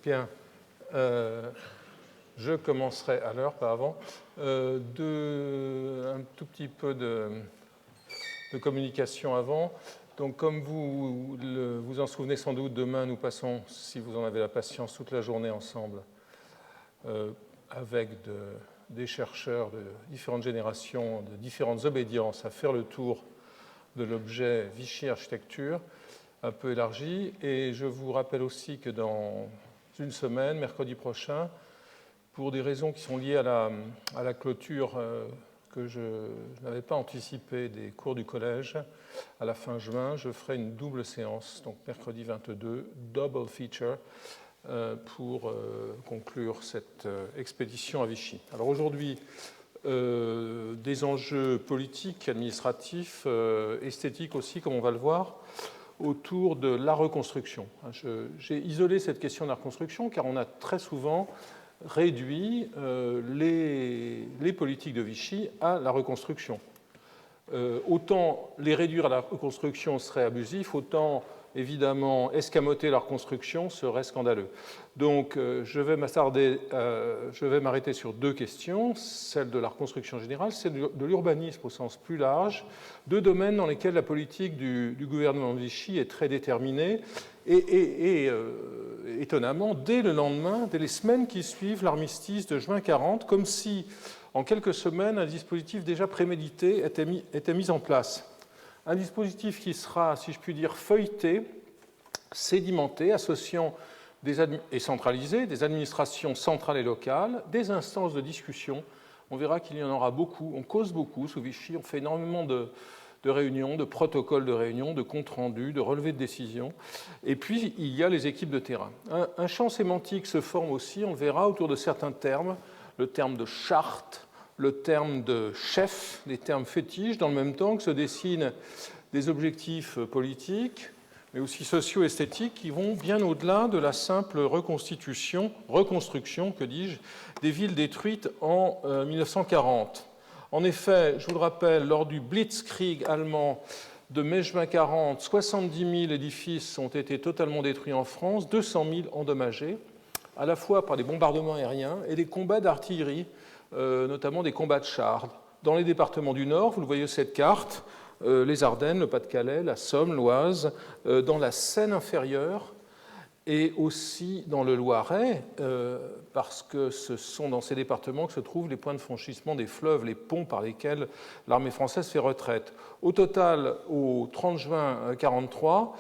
Bien, je commencerai à l'heure, pas avant. Un tout petit peu de communication avant. Donc, comme vous vous en souvenez sans doute, demain, nous passons, si vous en avez la patience, toute la journée ensemble avec des chercheurs de différentes générations, de différentes obédiences, à faire le tour de l'objet Vichy Architecture, un peu élargi. Et je vous rappelle aussi que dans une semaine, mercredi prochain, pour des raisons qui sont liées à la clôture que je n'avais pas anticipée des cours du collège, à la fin juin, je ferai une double séance, donc mercredi 22, double feature, pour conclure cette expédition à Vichy. Alors aujourd'hui, des enjeux politiques, administratifs, esthétiques aussi, comme on va le voir, autour de la reconstruction. J'ai isolé cette question de la reconstruction car on a très souvent réduit les politiques de Vichy à la reconstruction. Autant les réduire à la reconstruction serait abusif, autant évidemment escamoter la reconstruction serait scandaleux. Donc je vais m'arrêter sur deux questions, celle de la reconstruction générale, celle de l'urbanisme au sens plus large, deux domaines dans lesquels la politique du gouvernement de Vichy est très déterminée et étonnamment, dès le lendemain, dès les semaines qui suivent l'armistice de juin 1940, comme si en quelques semaines, un dispositif déjà prémédité était mis en place. Un dispositif qui sera, si je puis dire, feuilleté, sédimenté, associant et centralisé des administrations centrales et locales, des instances de discussion. On verra qu'il y en aura beaucoup. On cause beaucoup sous Vichy. On fait énormément de réunions, de protocoles de réunions, de comptes rendus, de relevés de décisions. Et puis, il y a les équipes de terrain. Un champ sémantique se forme aussi, on le verra, autour de certains termes. Le terme de charte, le terme de chef, des termes fétiches, dans le même temps que se dessinent des objectifs politiques, mais aussi socio-esthétiques, qui vont bien au-delà de la simple reconstruction, que dis-je, des villes détruites en 1940. En effet, je vous le rappelle, lors du Blitzkrieg allemand de mai-juin 1940, 70 000 édifices ont été totalement détruits en France, 200 000 endommagés, à la fois par des bombardements aériens et des combats d'artillerie, notamment des combats de chars. Dans les départements du Nord, vous le voyez sur cette carte, les Ardennes, le Pas-de-Calais, la Somme, l'Oise, dans la Seine inférieure et aussi dans le Loiret, parce que ce sont dans ces départements que se trouvent les points de franchissement des fleuves, les ponts par lesquels l'armée française fait retraite. Au total, au 30 juin 1943,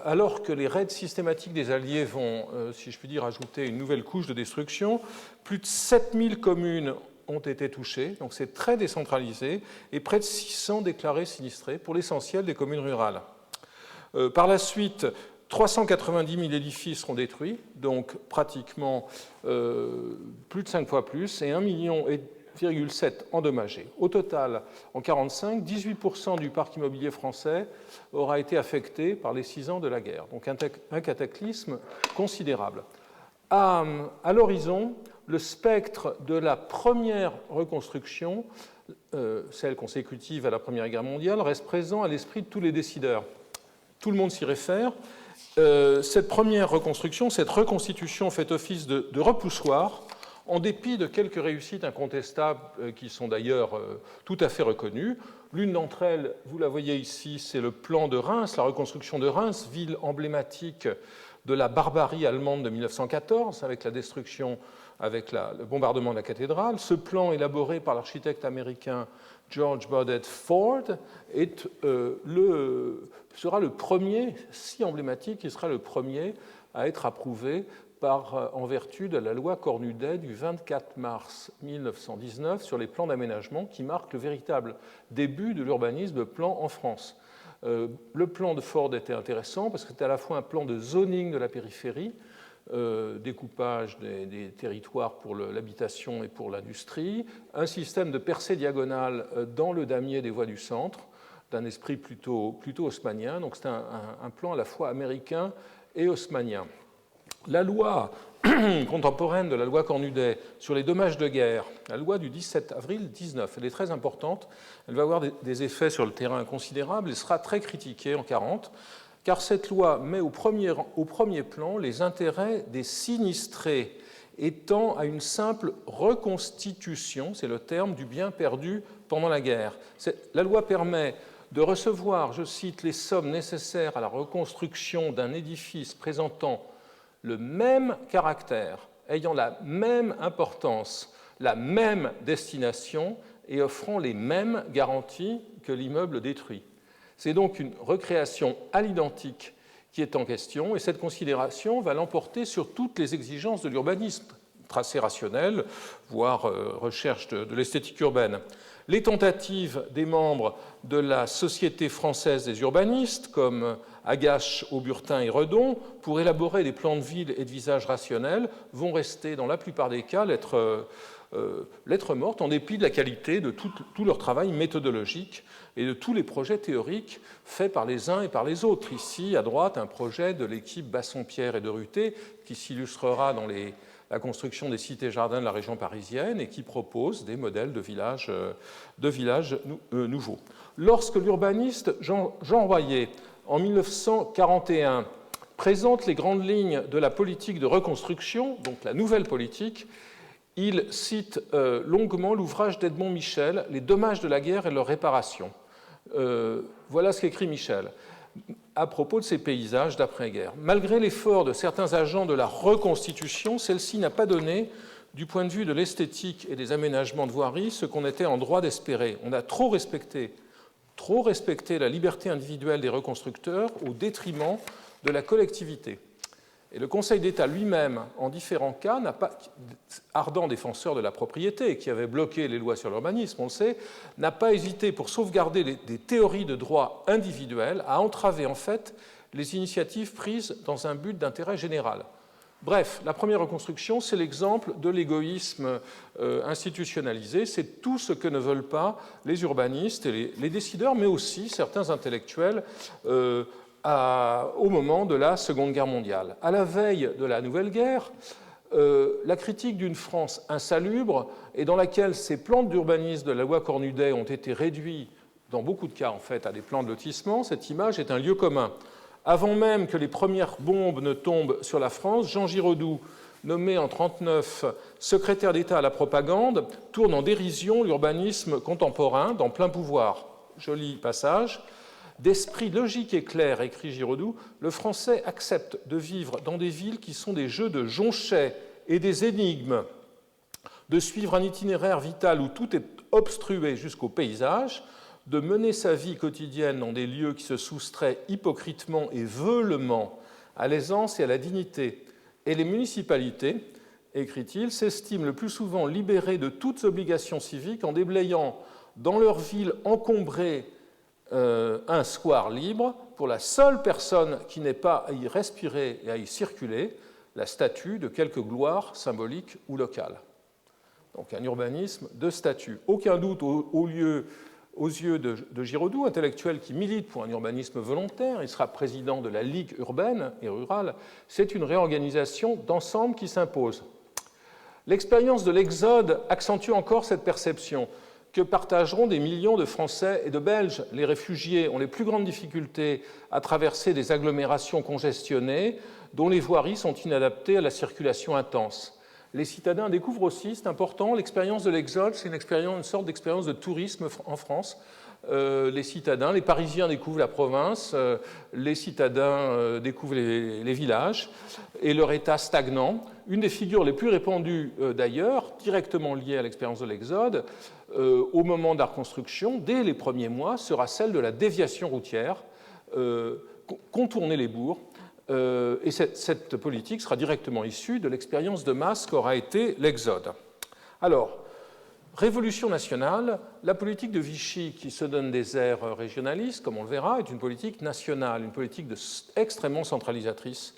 alors que les raids systématiques des Alliés vont, si je puis dire, ajouter une nouvelle couche de destruction, plus de 7000 communes ont été touchées, donc c'est très décentralisé, et près de 600 déclarés sinistrés, pour l'essentiel des communes rurales. Par la suite, 390 000 édifices seront détruits, donc pratiquement plus de 5 fois plus, et 1,7 million endommagés. Au total, en 1945, 18% du parc immobilier français aura été affecté par les 6 ans de la guerre. Donc un cataclysme considérable. À l'horizon, le spectre de la première reconstruction, celle consécutive à la Première Guerre mondiale, reste présent à l'esprit de tous les décideurs. Tout le monde s'y réfère. Cette première reconstruction, cette reconstitution fait office de repoussoir, en dépit de quelques réussites incontestables qui sont d'ailleurs tout à fait reconnues. L'une d'entre elles, vous la voyez ici, c'est le plan de Reims, la reconstruction de Reims, ville emblématique de la barbarie allemande de 1914, avec la destruction, avec le bombardement de la cathédrale. Ce plan, élaboré par l'architecte américain George Burdett Ford, sera le premier, si emblématique, il sera le premier à être approuvé en vertu de la loi Cornudet du 24 mars 1919 sur les plans d'aménagement qui marque le véritable début de l'urbanisme de plan en France. Le plan de Ford était intéressant parce que c'était à la fois un plan de zoning de la périphérie, découpage des territoires pour l'habitation et pour l'industrie, un système de percée diagonale dans le damier des voies du centre, d'un esprit plutôt haussmannien. Donc c'était un plan à la fois américain et haussmannien. La loi contemporaine de la loi Cornudet sur les dommages de guerre, la loi du 17 avril 1919, elle est très importante, elle va avoir des effets sur le terrain considérables et sera très critiquée en 1940. car cette loi met au premier plan les intérêts des sinistrés et tend à une simple reconstitution, c'est le terme, du bien perdu pendant la guerre. La loi permet de recevoir, je cite, les sommes nécessaires à la reconstruction d'un édifice présentant le même caractère, ayant la même importance, la même destination et offrant les mêmes garanties que l'immeuble détruit. C'est donc une recréation à l'identique qui est en question, et cette considération va l'emporter sur toutes les exigences de l'urbanisme, tracé rationnel, voire recherche de l'esthétique urbaine. Les tentatives des membres de la Société française des urbanistes, comme Agache, Auburtin et Redon, pour élaborer des plans de ville et de visage rationnels, vont rester, dans la plupart des cas, lettre morte, en dépit de la qualité de tout leur travail méthodologique et de tous les projets théoriques faits par les uns et par les autres. Ici, à droite, un projet de l'équipe Bassompierre et de Ruté, qui s'illustrera dans la construction des cités-jardins de la région parisienne et qui propose des modèles de villages nouveaux. Lorsque l'urbaniste Jean Royer, en 1941, présente les grandes lignes de la politique de reconstruction, donc la nouvelle politique, il cite longuement l'ouvrage d'Edmond Michel, Les dommages de la guerre et leur réparation. Voilà ce qu'écrit Michel à propos de ces paysages d'après-guerre. Malgré l'effort de certains agents de la reconstitution, celle-ci n'a pas donné, du point de vue de l'esthétique et des aménagements de voirie, ce qu'on était en droit d'espérer. On a trop respecté la liberté individuelle des reconstructeurs au détriment de la collectivité. Et le Conseil d'État lui-même, en différents cas, ardent défenseur de la propriété, qui avait bloqué les lois sur l'urbanisme, on le sait, n'a pas hésité, pour sauvegarder des théories de droit individuel, à entraver en fait les initiatives prises dans un but d'intérêt général. Bref, la première reconstruction, c'est l'exemple de l'égoïsme institutionnalisé. C'est tout ce que ne veulent pas les urbanistes et les décideurs, mais aussi certains intellectuels au moment de la Seconde Guerre mondiale. À la veille de la Nouvelle Guerre, la critique d'une France insalubre et dans laquelle ces plans d'urbanisme de la loi Cornudet ont été réduits, dans beaucoup de cas en fait, à des plans de lotissement, cette image est un lieu commun. Avant même que les premières bombes ne tombent sur la France, Jean Giraudoux, nommé en 1939 secrétaire d'État à la propagande, tourne en dérision l'urbanisme contemporain dans Plein pouvoir. Joli passage. D'esprit logique et clair, écrit Giraudoux, le français accepte de vivre dans des villes qui sont des jeux de jonchets et des énigmes, de suivre un itinéraire vital où tout est obstrué jusqu'au paysage, de mener sa vie quotidienne dans des lieux qui se soustraient hypocritement et veulement à l'aisance et à la dignité. Et les municipalités, écrit-il, s'estiment le plus souvent libérées de toutes obligations civiques en déblayant dans leur ville encombrée un square libre pour la seule personne qui n'ait pas à y respirer et à y circuler, la statue de quelque gloire symbolique ou locale. Donc un urbanisme de statut. Aucun doute aux yeux de Giraudoux, intellectuel qui milite pour un urbanisme volontaire, il sera président de la Ligue urbaine et rurale, c'est une réorganisation d'ensemble qui s'impose. L'expérience de l'Exode accentue encore cette perception que partageront des millions de Français et de Belges. Les réfugiés ont les plus grandes difficultés à traverser des agglomérations congestionnées dont les voiries sont inadaptées à la circulation intense. Les citadins découvrent aussi, c'est important, l'expérience de l'Exode, c'est une sorte d'expérience de tourisme en France. Les citadins, les Parisiens découvrent la province, les citadins découvrent les villages et leur état stagnant. Une des figures les plus répandues d'ailleurs, directement liée à l'expérience de l'Exode, au moment de la reconstruction, dès les premiers mois, sera celle de la déviation routière, contourner les bourgs. Et cette politique sera directement issue de l'expérience de masse qu'aura été l'Exode. Alors, Révolution nationale, la politique de Vichy, qui se donne des airs régionalistes, comme on le verra, est une politique nationale, une politique extrêmement centralisatrice.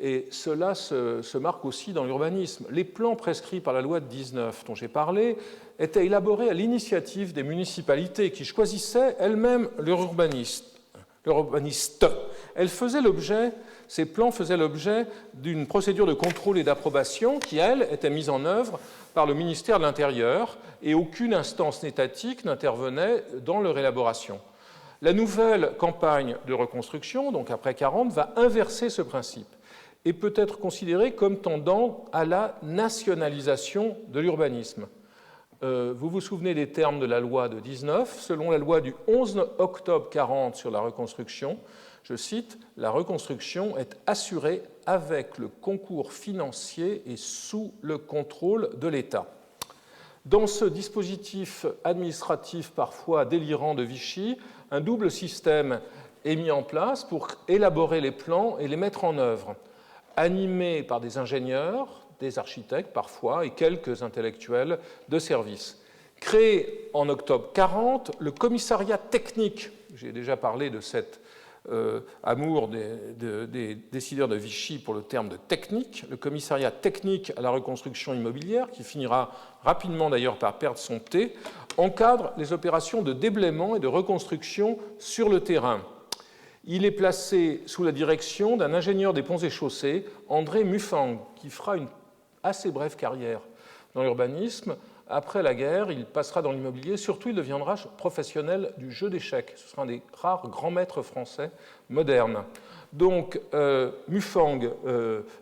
Et cela se marque aussi dans l'urbanisme. Les plans prescrits par la loi de 19 dont j'ai parlé étaient élaborés à l'initiative des municipalités qui choisissaient elles-mêmes leur urbaniste. Ces plans faisaient l'objet d'une procédure de contrôle et d'approbation qui, elle, était mise en œuvre par le ministère de l'Intérieur et aucune instance étatique n'intervenait dans leur élaboration. La nouvelle campagne de reconstruction, donc après 40, va inverser ce principe et peut être considérée comme tendant à la nationalisation de l'urbanisme. Vous vous souvenez des termes de la loi de 19, selon la loi du 11 octobre 40 sur la reconstruction, je cite, « La reconstruction est assurée avec le concours financier et sous le contrôle de l'État ». Dans ce dispositif administratif parfois délirant de Vichy, un double système est mis en place pour élaborer les plans et les mettre en œuvre, animé par des ingénieurs, des architectes parfois et quelques intellectuels de service. Créé en octobre 40, le commissariat technique, j'ai déjà parlé de cet amour des décideurs de Vichy pour le terme de technique, le commissariat technique à la reconstruction immobilière, qui finira rapidement d'ailleurs par perdre son thé, encadre les opérations de déblaiement et de reconstruction sur le terrain. Il est placé sous la direction d'un ingénieur des ponts et chaussées, André Muffang, qui fera une assez brève carrière dans l'urbanisme. Après la guerre, il passera dans l'immobilier, surtout il deviendra professionnel du jeu d'échecs. Ce sera un des rares grands maîtres français modernes. Donc, Muffang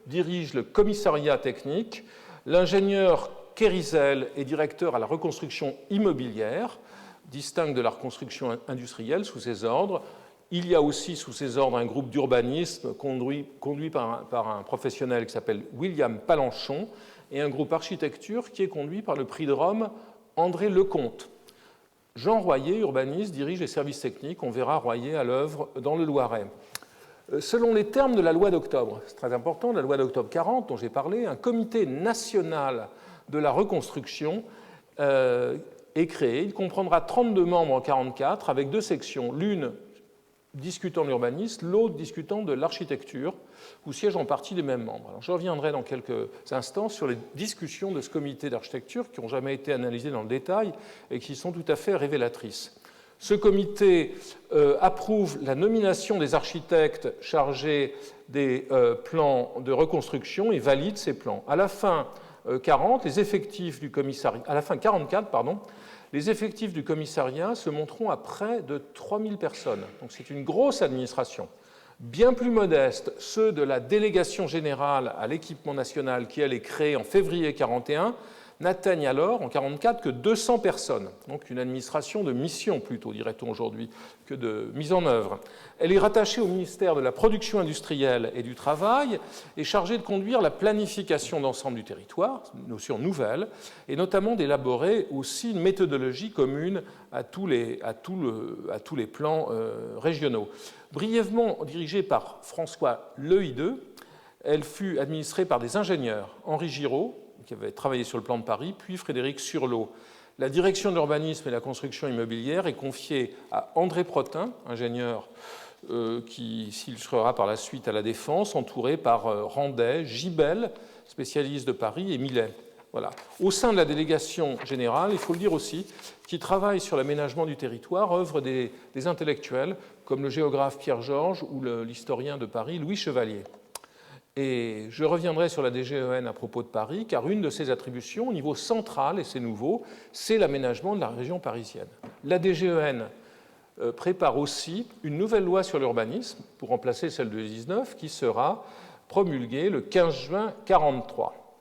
dirige le commissariat technique. L'ingénieur Kérizel est directeur à la reconstruction immobilière, distinct de la reconstruction industrielle sous ses ordres. Il y a aussi sous ses ordres un groupe d'urbanisme conduit par un professionnel qui s'appelle William Palenchon et un groupe architecture qui est conduit par le prix de Rome André Lecomte. Jean Royer, urbaniste, dirige les services techniques. On verra Royer à l'œuvre dans le Loiret. Selon les termes de la loi d'octobre, c'est très important, la loi d'octobre 40 dont j'ai parlé, un comité national de la reconstruction est créé. Il comprendra 32 membres en 1944 avec deux sections, l'une discutant de l'urbanisme, l'autre discutant de l'architecture, où siègent en partie les mêmes membres. Alors, je reviendrai dans quelques instants sur les discussions de ce comité d'architecture qui n'ont jamais été analysées dans le détail et qui sont tout à fait révélatrices. Ce comité approuve la nomination des architectes chargés des plans de reconstruction et valide ces plans. À la fin 44, les effectifs du commissariat se monteront à près de 3000 personnes. Donc c'est une grosse administration. Bien plus modeste, ceux de la délégation générale à l'équipement national qui, elle, est créée en février 1941, n'atteignent alors, en 1944, que 200 personnes. Donc une administration de mission, plutôt, dirait-on aujourd'hui, que de mise en œuvre. Elle est rattachée au ministère de la Production industrielle et du Travail et chargée de conduire la planification d'ensemble du territoire, une notion nouvelle, et notamment d'élaborer aussi une méthodologie commune à tous les plans régionaux. Brièvement dirigée par François Lehideux, elle fut administrée par des ingénieurs, Henri Giraud, qui avait travaillé sur le plan de Paris, puis Frédéric Surlot. La direction de l'urbanisme et la construction immobilière est confiée à André Protin, ingénieur qui s'illustrera par la suite à la Défense, entouré par Randet, Gibel, spécialiste de Paris, et Millet. Voilà. Au sein de la délégation générale, il faut le dire aussi, qui travaille sur l'aménagement du territoire, œuvrent des intellectuels comme le géographe Pierre Georges ou l'historien de Paris Louis Chevalier. Et je reviendrai sur la DGEN à propos de Paris, car une de ses attributions au niveau central, et c'est nouveau, c'est l'aménagement de la région parisienne. La DGEN prépare aussi une nouvelle loi sur l'urbanisme pour remplacer celle de 19 qui sera promulguée le 15 juin 1943.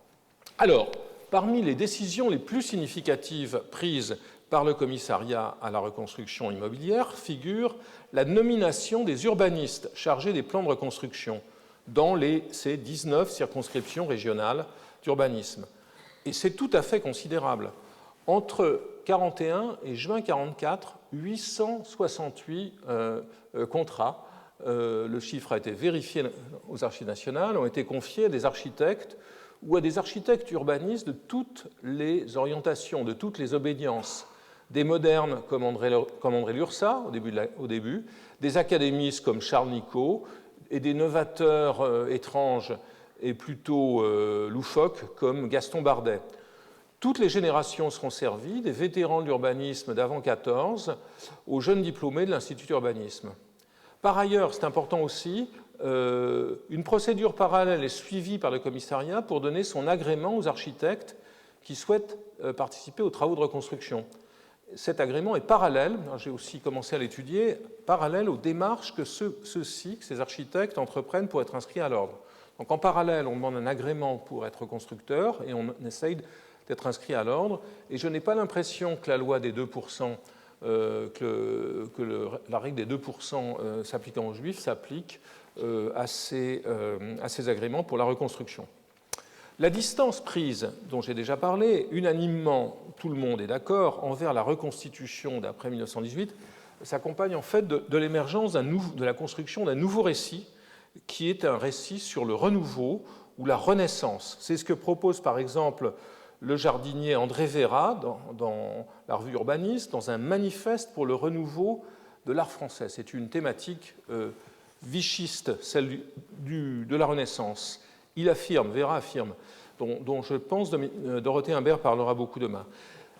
Alors, parmi les décisions les plus significatives prises par le commissariat à la reconstruction immobilière figure la nomination des urbanistes chargés des plans de reconstruction dans ces 19 circonscriptions régionales d'urbanisme. Et c'est tout à fait considérable. Entre 1941 et juin 1944, 868 contrats, le chiffre a été vérifié aux archives nationales, ont été confiés à des architectes ou à des architectes urbanistes de toutes les orientations, de toutes les obédiences, des modernes comme André Lursa au début, des académistes comme Charles Nicot, et des novateurs étranges et plutôt loufoques comme Gaston Bardet. Toutes les générations seront servies, des vétérans de l'urbanisme d'avant 14 aux jeunes diplômés de l'Institut d'urbanisme. Par ailleurs, c'est important aussi, une procédure parallèle est suivie par le commissariat pour donner son agrément aux architectes qui souhaitent participer aux travaux de reconstruction. cet agrément est parallèle, j'ai aussi commencé à l'étudier, parallèle aux démarches que ceux-ci, que ces architectes, entreprennent pour être inscrits à l'ordre. Donc en parallèle, on demande un agrément pour être constructeur et on essaye d'être inscrit à l'ordre. Et je n'ai pas l'impression que la loi des 2%, la règle des 2% s'appliquant aux juifs s'applique à ces agréments pour la reconstruction. La distance prise, dont j'ai déjà parlé, unanimement, tout le monde est d'accord, envers la reconstitution d'après 1918, s'accompagne en fait de l'émergence de la construction d'un nouveau récit, qui est un récit sur le renouveau ou la renaissance. C'est ce que propose par exemple le jardinier André Véra dans la revue Urbaniste, dans un manifeste pour le renouveau de l'art français. C'est une thématique vichiste, celle de la Renaissance. Il affirme, Véra affirme, dont je pense Dorothée Imbert parlera beaucoup demain,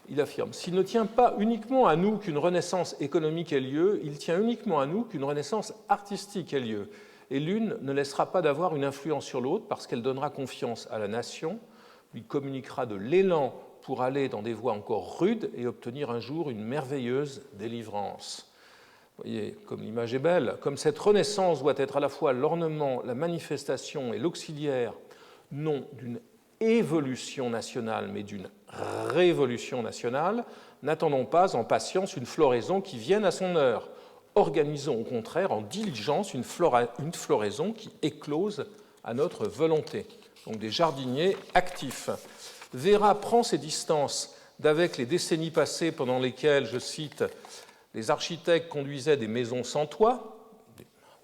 il affirme « S'il ne tient pas uniquement à nous qu'une renaissance économique ait lieu, il tient uniquement à nous qu'une renaissance artistique ait lieu. Et l'une ne laissera pas d'avoir une influence sur l'autre parce qu'elle donnera confiance à la nation, lui communiquera de l'élan pour aller dans des voies encore rudes et obtenir un jour une merveilleuse délivrance. » Vous voyez, comme l'image est belle, comme cette renaissance doit être à la fois l'ornement, la manifestation et l'auxiliaire, non d'une évolution nationale, mais d'une révolution nationale, n'attendons pas en patience une floraison qui vienne à son heure. Organisons au contraire en diligence une floraison qui éclose à notre volonté. Donc des jardiniers actifs. Véra prend ses distances d'avec les décennies passées pendant lesquelles, je cite, les architectes conduisaient des maisons sans toit,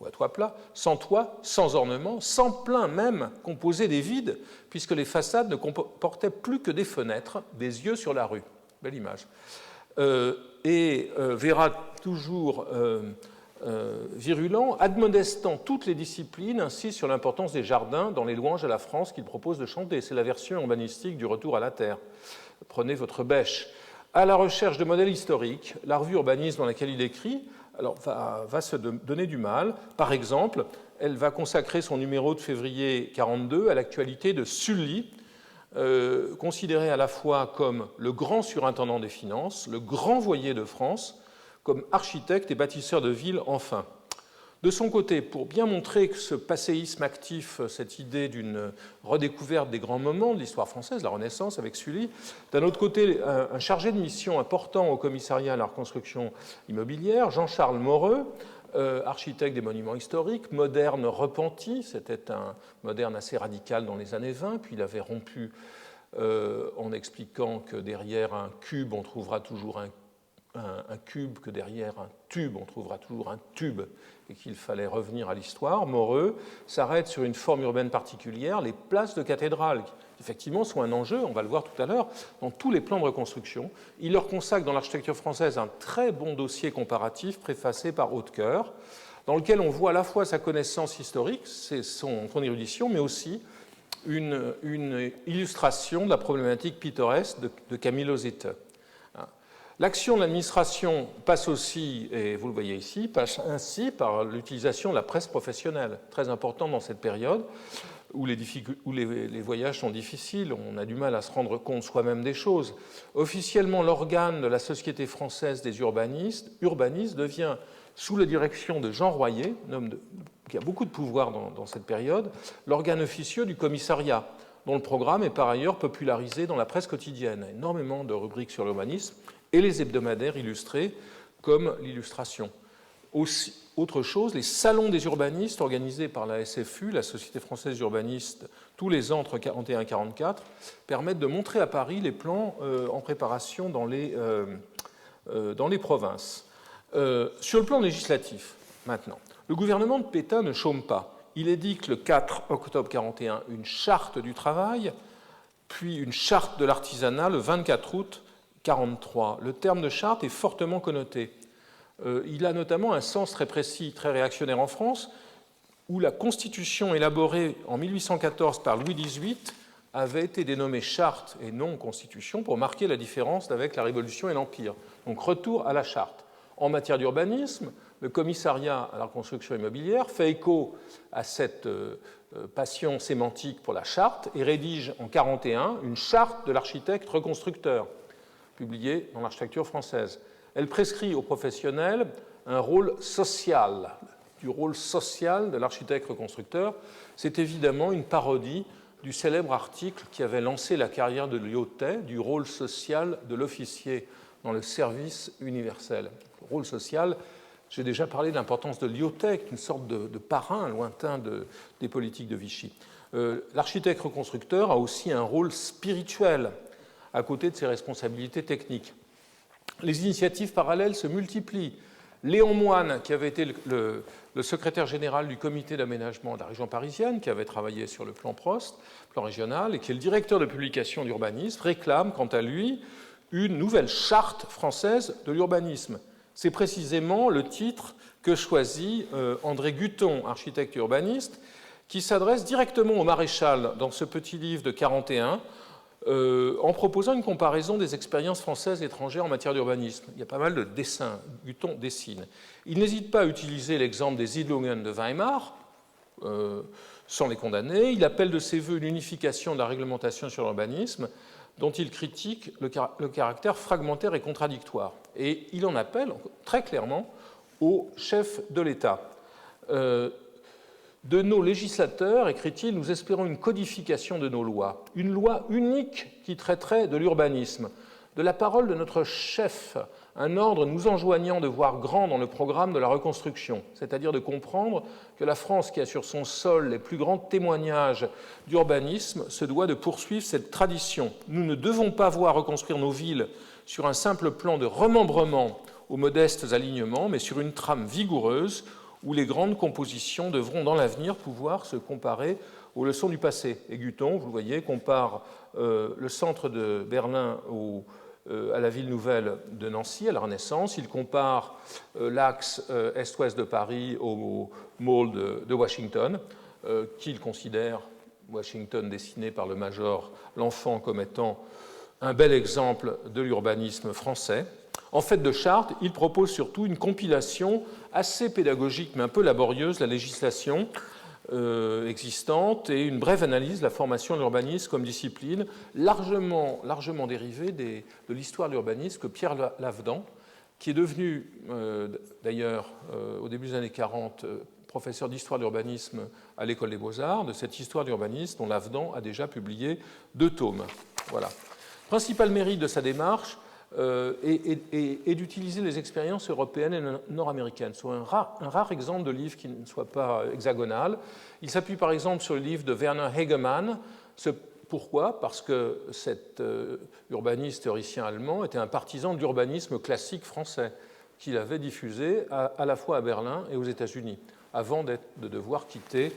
ou à toit plat, sans toit, sans ornement, sans plein même, composées des vides, puisque les façades ne comportaient plus que des fenêtres, des yeux sur la rue. Belle image. Véra, toujours virulent, admonestant toutes les disciplines, insiste sur l'importance des jardins dans les louanges à la France qu'il propose de chanter. C'est la version urbanistique du Retour à la Terre. Prenez votre bêche. À la recherche de modèles historiques, la revue Urbanisme dans laquelle il écrit va se donner du mal. Par exemple, elle va consacrer son numéro de février 1942 à l'actualité de Sully, considéré à la fois comme le grand surintendant des finances, le grand voyer de France, comme architecte et bâtisseur de villes enfin. De son côté, pour bien montrer que ce passéisme actif, cette idée d'une redécouverte des grands moments de l'histoire française, la Renaissance avec Sully, d'un autre côté, un chargé de mission important au commissariat à la reconstruction immobilière, Jean-Charles Moreux, architecte des monuments historiques, moderne repenti, c'était un moderne assez radical dans les années 20, puis il avait rompu en expliquant que derrière un cube, on trouvera toujours un cube, que derrière un tube, on trouvera toujours un tube, et qu'il fallait revenir à l'histoire. Moreux s'arrête sur une forme urbaine particulière, les places de cathédrales, qui effectivement sont un enjeu, on va le voir tout à l'heure, dans tous les plans de reconstruction. Il leur consacre dans l'architecture française un très bon dossier comparatif préfacé par Hautecoeur, dans lequel on voit à la fois sa connaissance historique, son érudition, mais aussi une illustration de la problématique pittoresque de Camille Lozette. L'action de l'administration passe aussi, et vous le voyez ici, passe ainsi par l'utilisation de la presse professionnelle, très importante dans cette période où les voyages sont difficiles, on a du mal à se rendre compte soi-même des choses. Officiellement, l'organe de la Société française des urbanistes devient, sous la direction de Jean Royer, un homme qui a beaucoup de pouvoir dans cette période, l'organe officieux du commissariat, dont le programme est par ailleurs popularisé dans la presse quotidienne. Énormément de rubriques sur l'urbanisme et les hebdomadaires illustrés comme l'illustration. Aussi, autre chose, les salons des urbanistes organisés par la SFU, la Société française d'urbanistes, tous les ans entre 1941 et 1944, permettent de montrer à Paris les plans en préparation dans les provinces. Sur le plan législatif, maintenant, le gouvernement de Pétain ne chôme pas. Il édicte le 4 octobre 1941 une charte du travail, puis une charte de l'artisanat le 24 août 1943. Le terme de charte est fortement connoté. Il a notamment un sens très précis, très réactionnaire en France, où la constitution élaborée en 1814 par Louis XVIII avait été dénommée charte et non constitution pour marquer la différence avec la Révolution et l'Empire. Donc retour à la charte. En matière d'urbanisme, le commissariat à la reconstruction immobilière fait écho à cette passion sémantique pour la charte et rédige en 1941 une charte de l'architecte reconstructeur. publié dans l'architecture française. Elle prescrit aux professionnels un rôle social, du rôle social de l'architecte reconstructeur. C'est évidemment une parodie du célèbre article qui avait lancé la carrière de Lyautey, du rôle social de l'officier dans le service universel. Le rôle social, j'ai déjà parlé de l'importance de Lyautey, une sorte de parrain lointain des politiques de Vichy. L'architecte reconstructeur a aussi un rôle spirituel à côté de ses responsabilités techniques. Les initiatives parallèles se multiplient. Léon Moine, qui avait été le secrétaire général du comité d'aménagement de la région parisienne, qui avait travaillé sur le plan Prost, plan régional, et qui est le directeur de publication d'urbanisme, réclame, quant à lui, une nouvelle charte française de l'urbanisme. C'est précisément le titre que choisit André Guthon, architecte urbaniste, qui s'adresse directement au maréchal dans ce petit livre de 1941, en proposant une comparaison des expériences françaises et étrangères en matière d'urbanisme. Il y a pas mal de dessins, Guthon dessine. Il n'hésite pas à utiliser l'exemple des Siedlungen de Weimar, sans les condamner. Il appelle de ses voeux une unification de la réglementation sur l'urbanisme, dont il critique le caractère fragmentaire et contradictoire. Et il en appelle très clairement au chef de l'État. De nos législateurs, écrit-il, nous espérons une codification de nos lois, une loi unique qui traiterait de l'urbanisme. De la parole de notre chef, un ordre nous enjoignant de voir grand dans le programme de la reconstruction, c'est-à-dire de comprendre que la France, qui a sur son sol les plus grands témoignages d'urbanisme, se doit de poursuivre cette tradition. Nous ne devons pas voir reconstruire nos villes sur un simple plan de remembrement aux modestes alignements, mais sur une trame vigoureuse où les grandes compositions devront dans l'avenir pouvoir se comparer aux leçons du passé. Et Guthon, vous le voyez, compare le centre de Berlin à la ville nouvelle de Nancy, à la Renaissance. Il compare l'axe est-ouest de Paris au Mall de Washington, qu'il considère, Washington dessiné par le major L'Enfant, comme étant un bel exemple de l'urbanisme français. En fait de charte, il propose surtout une compilation assez pédagogique, mais un peu laborieuse, de la législation existante et une brève analyse de la formation de l'urbanisme comme discipline, largement dérivée de l'histoire de l'urbanisme que Pierre Lavedan, qui est devenu, d'ailleurs, au début des années 40, professeur d'histoire de l'urbanisme à l'École des Beaux-Arts, de cette histoire de l'urbanisme dont Lavedan a déjà publié 2 tomes. Voilà. Principal mérite de sa démarche est d'utiliser les expériences européennes et nord-américaines. C'est un rare exemple de livre qui ne soit pas hexagonal. Il s'appuie par exemple sur le livre de Werner Hegemann. Pourquoi ? Parce que cet urbaniste théoricien allemand était un partisan de l'urbanisme classique français qu'il avait diffusé à la fois à Berlin et aux États-Unis, avant de devoir quitter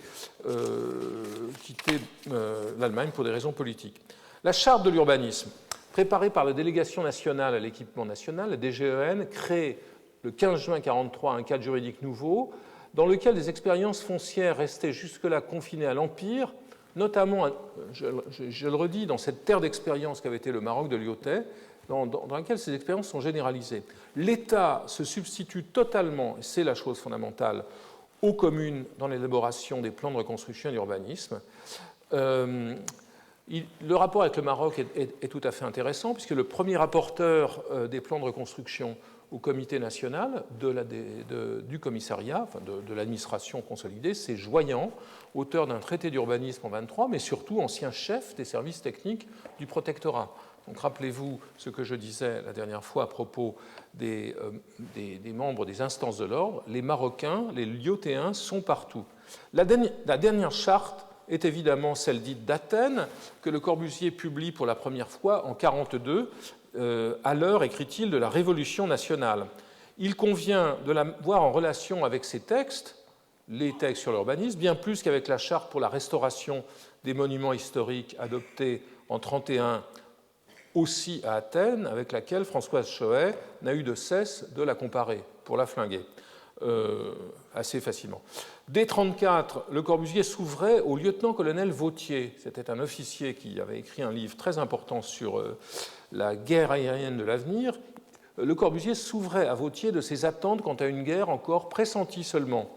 l'Allemagne pour des raisons politiques. La charte de l'urbanisme, préparée par la délégation nationale à l'équipement national, la DGEN, crée le 15 juin 1943 un cadre juridique nouveau dans lequel des expériences foncières restaient jusque-là confinées à l'Empire, notamment, je le redis, dans cette terre d'expérience qu'avait été le Maroc de Lyautey, dans laquelle ces expériences sont généralisées. L'État se substitue totalement, et c'est la chose fondamentale, aux communes dans l'élaboration des plans de reconstruction et d'urbanisme. Le rapport avec le Maroc est tout à fait intéressant, puisque le premier rapporteur des plans de reconstruction au comité national du commissariat, enfin de l'administration consolidée, c'est Joyan, auteur d'un traité d'urbanisme en 1923, mais surtout ancien chef des services techniques du protectorat. Donc rappelez-vous ce que je disais la dernière fois à propos des membres des instances de l'ordre, les Marocains, les Lyautéens sont partout. La dernière charte est évidemment celle dite d'Athènes, que Le Corbusier publie pour la première fois en 1942, à l'heure, écrit-il, de la Révolution nationale. Il convient de la voir en relation avec ces textes, les textes sur l'urbanisme, bien plus qu'avec la charte pour la restauration des monuments historiques adoptée en 1931 aussi à Athènes, avec laquelle Françoise Choët n'a eu de cesse de la comparer, pour la flinguer assez facilement. Dès 1934, Le Corbusier s'ouvrait au lieutenant-colonel Vautier. C'était un officier qui avait écrit un livre très important sur la guerre aérienne de l'avenir. Le Corbusier s'ouvrait à Vautier de ses attentes quant à une guerre encore pressentie seulement.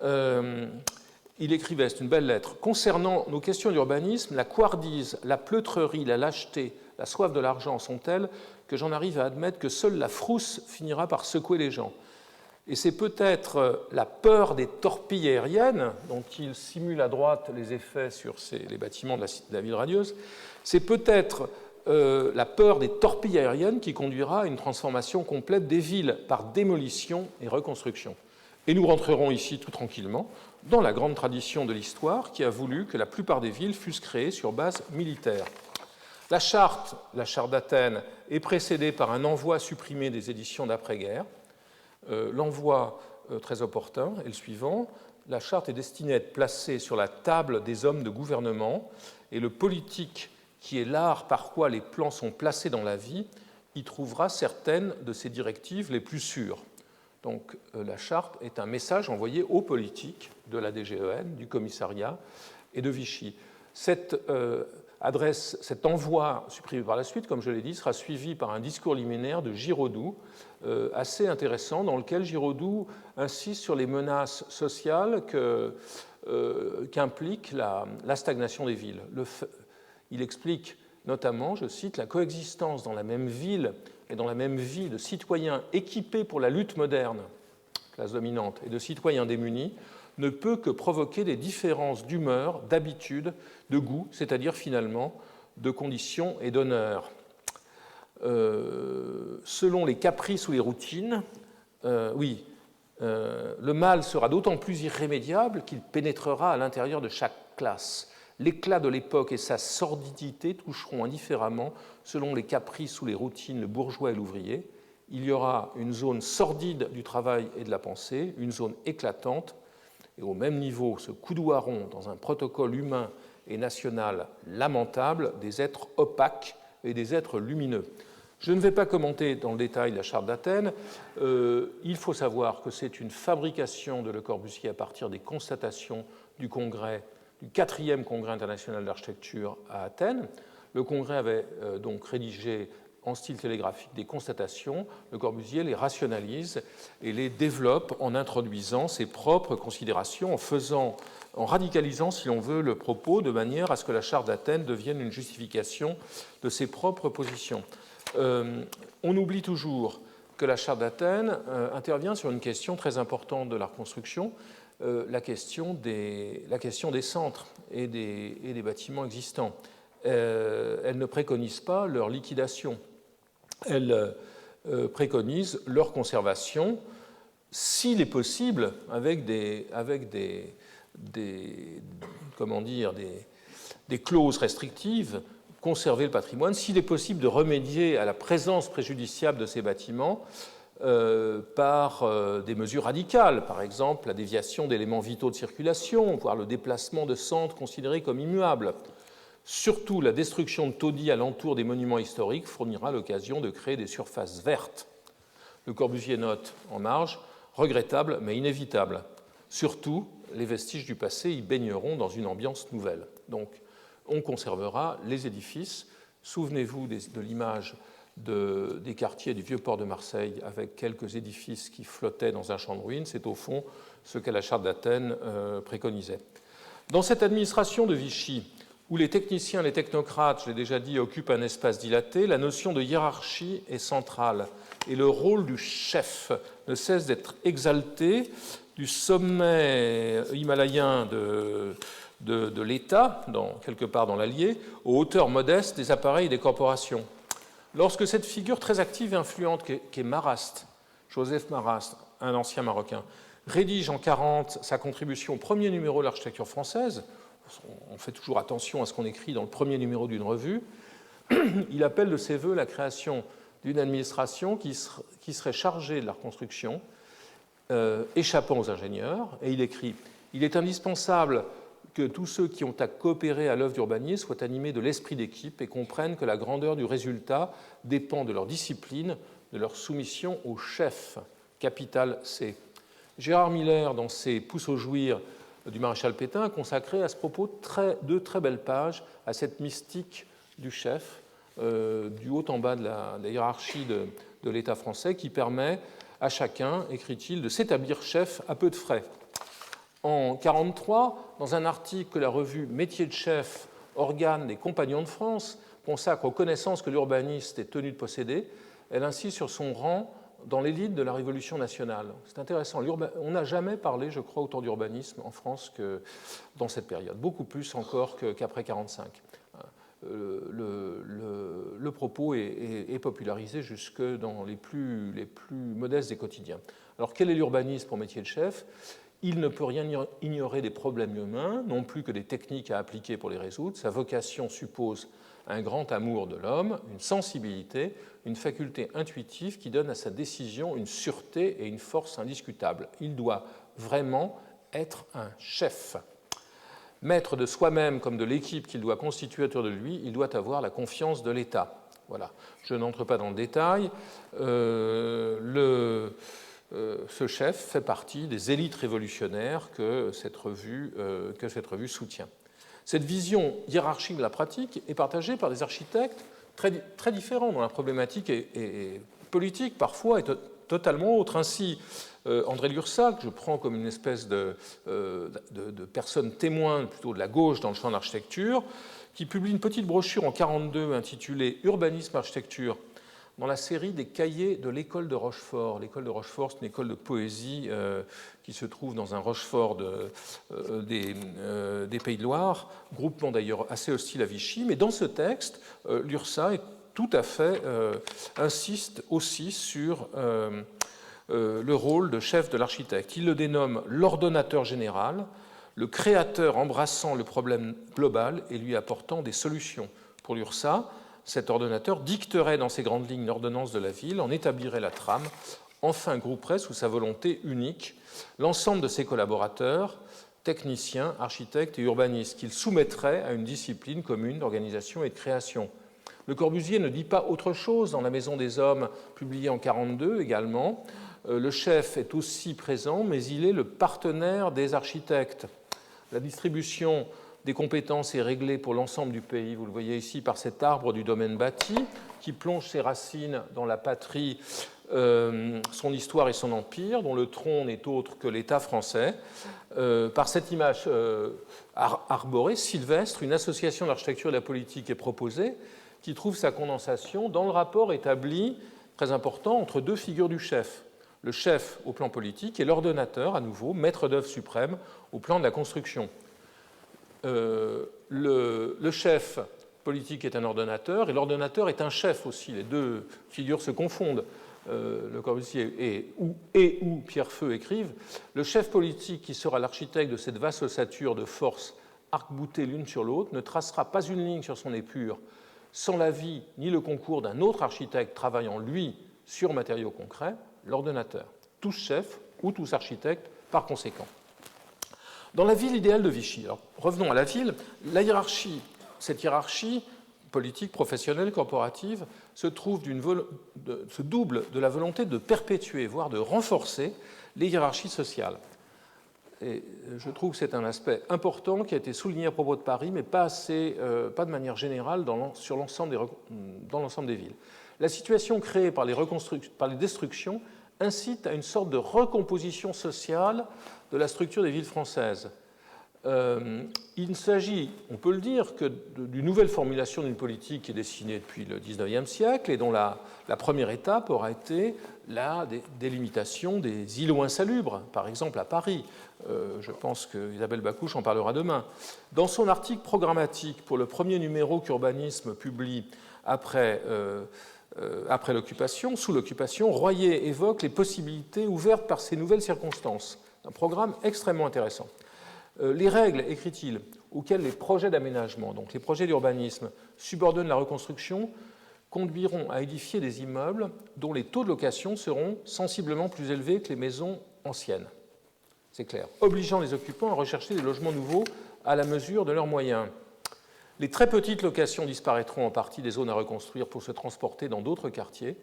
Il écrivait, c'est une belle lettre, « Concernant nos questions d'urbanisme, la couardise, la pleutrerie, la lâcheté, la soif de l'argent sont telles que j'en arrive à admettre que seule la frousse finira par secouer les gens. Et c'est peut-être la peur des torpilles aériennes, dont il simule à droite les effets sur les bâtiments de la ville radieuse, c'est peut-être la peur des torpilles aériennes qui conduira à une transformation complète des villes par démolition et reconstruction. Et nous rentrerons ici tout tranquillement dans la grande tradition de l'histoire qui a voulu que la plupart des villes fussent créées sur base militaire. La charte d'Athènes est précédée par un envoi supprimé des éditions d'après-guerre. L'envoi très opportun est le suivant. La charte est destinée à être placée sur la table des hommes de gouvernement et le politique, qui est l'art par quoi les plans sont placés dans la vie, y trouvera certaines de ses directives les plus sûres. Donc la charte est un message envoyé aux politiques de la DGEN, du commissariat et de Vichy. Cet envoi supprimé par la suite, comme je l'ai dit, sera suivi par un discours liminaire de Giraudoux, assez intéressant, dans lequel Giraudoux insiste sur les menaces sociales qu'implique la stagnation des villes. Il explique notamment, je cite, la coexistence dans la même ville et dans la même vie de citoyens équipés pour la lutte moderne, classe dominante, et de citoyens démunis, ne peut que provoquer des différences d'humeur, d'habitude, de goût, c'est-à-dire finalement de conditions et d'honneur. Selon les caprices ou les routines, le mal sera d'autant plus irrémédiable qu'il pénétrera à l'intérieur de chaque classe. L'éclat de l'époque et sa sordidité toucheront indifféremment, selon les caprices ou les routines, le bourgeois et l'ouvrier. Il y aura une zone sordide du travail et de la pensée, une zone éclatante, et au même niveau se coudoiront dans un protocole humain et national lamentable des êtres opaques et des êtres lumineux. Je ne vais pas commenter dans le détail la charte d'Athènes. Il faut savoir que c'est une fabrication de Le Corbusier à partir des constatations du congrès, du 4e congrès international d'architecture à Athènes. Le congrès avait donc rédigé en style télégraphique des constatations. Le Corbusier les rationalise et les développe en introduisant ses propres considérations, en radicalisant, si l'on veut, le propos de manière à ce que la charte d'Athènes devienne une justification de ses propres positions. On oublie toujours que la charte d'Athènes intervient sur une question très importante de la reconstruction, la question des centres et des bâtiments existants. Elle ne préconise pas leur liquidation. Elle préconise leur conservation, s'il est possible, avec des clauses restrictives, conserver le patrimoine, s'il est possible de remédier à la présence préjudiciable de ces bâtiments par des mesures radicales, par exemple la déviation d'éléments vitaux de circulation, voire le déplacement de centres considérés comme immuables. Surtout, la destruction de taudis alentour des monuments historiques fournira l'occasion de créer des surfaces vertes. Le Corbusier note en marge, regrettable mais inévitable. Surtout, les vestiges du passé y baigneront dans une ambiance nouvelle. Donc, on conservera les édifices. Souvenez-vous de l'image des quartiers du Vieux-Port de Marseille avec quelques édifices qui flottaient dans un champ de ruines. C'est au fond ce que la charte d'Athènes préconisait. Dans cette administration de Vichy, où les techniciens et les technocrates, je l'ai déjà dit, occupent un espace dilaté, la notion de hiérarchie est centrale et le rôle du chef ne cesse d'être exalté du sommet himalayen de l'État, quelque part dans l'Allier, aux hauteurs modestes des appareils et des corporations. Lorsque cette figure très active et influente qu'est Marrast, Joseph Marrast, un ancien Marocain, rédige en 1940 sa contribution au premier numéro de l'architecture française, on fait toujours attention à ce qu'on écrit dans le premier numéro d'une revue, il appelle de ses voeux la création d'une administration qui serait chargée de la reconstruction, échappant aux ingénieurs, et il écrit « Il est indispensable que tous ceux qui ont à coopérer à l'œuvre d'urbanisme soient animés de l'esprit d'équipe et comprennent que la grandeur du résultat dépend de leur discipline, de leur soumission au chef, capital C. » Gérard Miller, dans ses Pouces au jouir du maréchal Pétain, a consacré à ce propos deux très belles pages à cette mystique du chef, du haut en bas de la hiérarchie de l'État français, qui permet à chacun, écrit-il, de s'établir chef à peu de frais. En 1943, dans un article que la revue Métiers de chef, organe des Compagnons de France, consacre aux connaissances que l'urbaniste est tenu de posséder, elle insiste sur son rang dans l'élite de la Révolution nationale. C'est intéressant. On n'a jamais parlé, je crois, autant d'urbanisme en France que dans cette période, beaucoup plus encore qu'après 1945. Le propos est popularisé jusque dans les plus modestes des quotidiens. Alors, quel est l'urbanisme pour métier de chef? Il ne peut rien ignorer des problèmes humains, non plus que des techniques à appliquer pour les résoudre. Sa vocation suppose un grand amour de l'homme, une sensibilité, une faculté intuitive qui donne à sa décision une sûreté et une force indiscutables. Il doit vraiment être un chef. Maître de soi-même comme de l'équipe qu'il doit constituer autour de lui, il doit avoir la confiance de l'État. Voilà. Je n'entre pas dans le détail. Ce chef fait partie des élites révolutionnaires que cette revue soutient. Cette vision hiérarchique de la pratique est partagée par des architectes très différents, dont la problématique est politique parfois est totalement autre. Ainsi, André Lursac, je prends comme une espèce de personne témoin plutôt de la gauche dans le champ de l'architecture, qui publie une petite brochure en 1942 intitulée « Urbanisme Architecture » dans la série des cahiers de l'école de Rochefort. L'école de Rochefort, c'est une école de poésie qui se trouve dans un Rochefort des Pays de Loire, groupement d'ailleurs assez hostile à Vichy. Mais dans ce texte, Lursac tout à fait insiste aussi sur le rôle de chef de l'architecte. Il le dénomme l'ordonnateur général, le créateur embrassant le problème global et lui apportant des solutions. Pour Lursac, cet ordonnateur dicterait dans ses grandes lignes l'ordonnance de la ville, en établirait la trame, enfin grouperait sous sa volonté unique l'ensemble de ses collaborateurs, techniciens, architectes et urbanistes, qu'il soumettrait à une discipline commune d'organisation et de création. Le Corbusier ne dit pas autre chose dans La Maison des Hommes, publié en 1942 également. Le chef est aussi présent, mais il est le partenaire des architectes. La distribution des compétences est réglée pour l'ensemble du pays. Vous le voyez ici par cet arbre du domaine bâti qui plonge ses racines dans la patrie, son histoire et son empire, dont le tronc n'est autre que l'État français. Par cette image arborée, sylvestre, une association d'architecture et de la politique est proposée qui trouve sa condensation dans le rapport établi, très important, entre deux figures du chef. Le chef au plan politique et l'ordonnateur, à nouveau, maître d'œuvre suprême au plan de la construction. Le chef politique est un ordonnateur et l'ordonnateur est un chef aussi. Les deux figures se confondent. Le Corbusier et ou Pierre Feu écrivent « Le chef politique qui sera l'architecte de cette vaste ossature de forces arc-boutées l'une sur l'autre ne tracera pas une ligne sur son épure sans l'avis ni le concours d'un autre architecte travaillant, lui, sur matériaux concrets, l'ordonnateur. Tous chefs ou tous architectes par conséquent. » Dans la ville idéale de Vichy, alors revenons à la ville, cette hiérarchie politique, professionnelle, corporative, se double de la volonté de perpétuer, voire de renforcer les hiérarchies sociales. Et je trouve que c'est un aspect important qui a été souligné à propos de Paris, mais pas de manière générale dans l'ensemble des villes. La situation créée par les destructions incite à une sorte de recomposition sociale de la structure des villes françaises. Il ne s'agit, on peut le dire, que d'une nouvelle formulation d'une politique qui est dessinée depuis le XIXe siècle et dont la première étape aura été la délimitation des îlots insalubres, par exemple à Paris. Je pense qu'Isabelle Bacouche en parlera demain. Dans son article programmatique pour le premier numéro qu'Urbanisme publie après l'occupation, sous l'occupation, Royer évoque les possibilités ouvertes par ces nouvelles circonstances. Un programme extrêmement intéressant. Les règles, écrit-il, auxquelles les projets d'aménagement, donc les projets d'urbanisme, subordonnent la reconstruction, conduiront à édifier des immeubles dont les taux de location seront sensiblement plus élevés que les maisons anciennes. C'est clair. Obligeant les occupants à rechercher des logements nouveaux à la mesure de leurs moyens. Les très petites locations disparaîtront en partie des zones à reconstruire pour se transporter dans d'autres quartiers.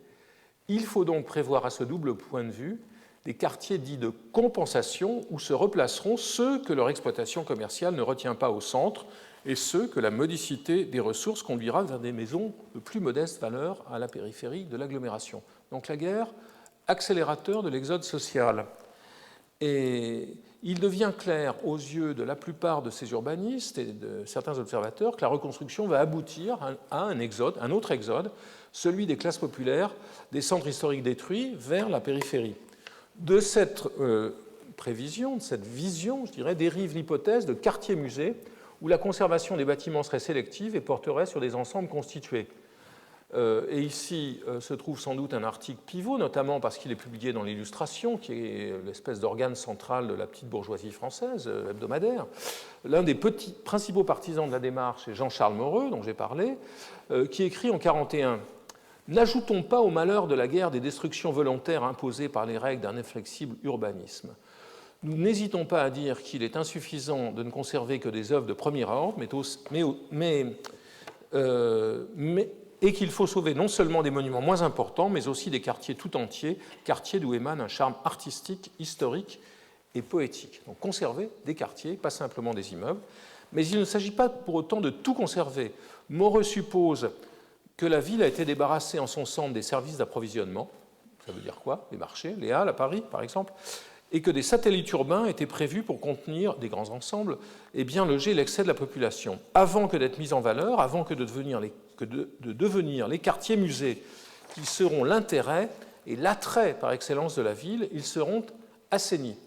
Il faut donc prévoir à ce double point de vue des quartiers dits de compensation où se replaceront ceux que leur exploitation commerciale ne retient pas au centre et ceux que la modicité des ressources conduira vers des maisons de plus modeste valeur à la périphérie de l'agglomération. Donc la guerre, accélérateur de l'exode social. Et il devient clair aux yeux de la plupart de ces urbanistes et de certains observateurs que la reconstruction va aboutir à un autre exode, celui des classes populaires, des centres historiques détruits vers la périphérie. De cette prévision, de cette vision, je dirais, dérive l'hypothèse de quartier-musée où la conservation des bâtiments serait sélective et porterait sur des ensembles constitués. Et ici se trouve sans doute un article pivot, notamment parce qu'il est publié dans l'Illustration, qui est l'espèce d'organe central de la petite bourgeoisie française, hebdomadaire. L'un des principaux partisans de la démarche est Jean-Charles Moreux, dont j'ai parlé, qui écrit en 1941 « N'ajoutons pas au malheur de la guerre des destructions volontaires imposées par les règles d'un inflexible urbanisme. Nous n'hésitons pas à dire qu'il est insuffisant de ne conserver que des œuvres de premier ordre, et qu'il faut sauver non seulement des monuments moins importants, mais aussi des quartiers tout entiers, quartiers d'où émane un charme artistique, historique et poétique. » Donc conserver des quartiers, pas simplement des immeubles. Mais il ne s'agit pas pour autant de tout conserver. Moreux suppose que la ville a été débarrassée en son centre des services d'approvisionnement. Ça veut dire quoi? Les marchés, les halles à Paris, par exemple, et que des satellites urbains étaient prévus pour contenir des grands ensembles et bien loger l'excès de la population. Avant que d'être mis en valeur, avant que de devenir les quartiers musées qui seront l'intérêt et l'attrait par excellence de la ville, ils seront assainis.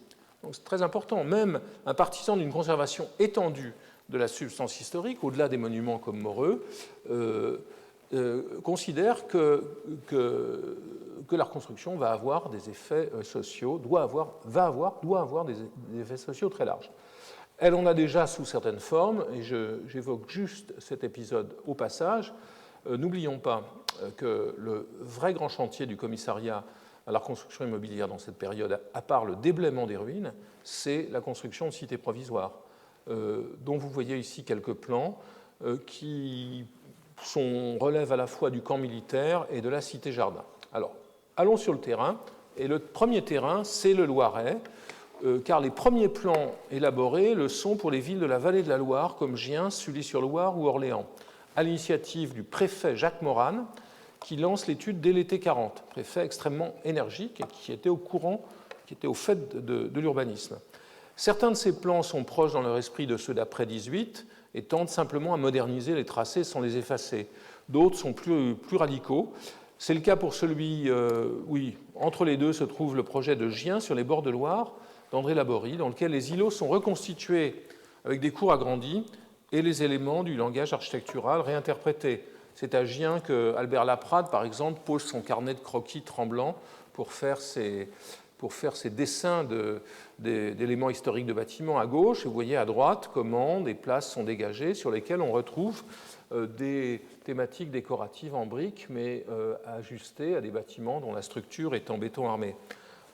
Donc c'est très important. Même un partisan d'une conservation étendue de la substance historique, au-delà des monuments comme Moreux, considère que la reconstruction va avoir des effets sociaux, doit avoir des effets sociaux très larges. Elle en a déjà sous certaines formes, et j'évoque juste cet épisode au passage. N'oublions pas que le vrai grand chantier du commissariat à la reconstruction immobilière dans cette période, à part le déblaiement des ruines, c'est la construction de cités provisoires, dont vous voyez ici quelques plans qui relèvent à la fois du camp militaire et de la cité-jardin. Alors, allons sur le terrain, et le premier terrain, c'est le Loiret, car les premiers plans élaborés le sont pour les villes de la vallée de la Loire, comme Gien, Sully-sur-Loire ou Orléans, à l'initiative du préfet Jacques Morane, qui lance l'étude dès l'été 40, préfet extrêmement énergique et qui était au courant, qui était au fait de l'urbanisme. Certains de ces plans sont proches dans leur esprit de ceux d'après 18 et tendent simplement à moderniser les tracés sans les effacer. D'autres sont plus radicaux. C'est le cas pour celui, oui, entre les deux se trouve le projet de Gien sur les bords de Loire, d'André Laborie, dans lequel les îlots sont reconstitués avec des cours agrandis et les éléments du langage architectural réinterprétés. C'est à Gien que Albert Laprade, par exemple, pose son carnet de croquis tremblant pour faire ses dessins d'éléments historiques de bâtiments à gauche. Et vous voyez à droite comment des places sont dégagées sur lesquelles on retrouve des thématiques décoratives en briques, mais ajustées à des bâtiments dont la structure est en béton armé.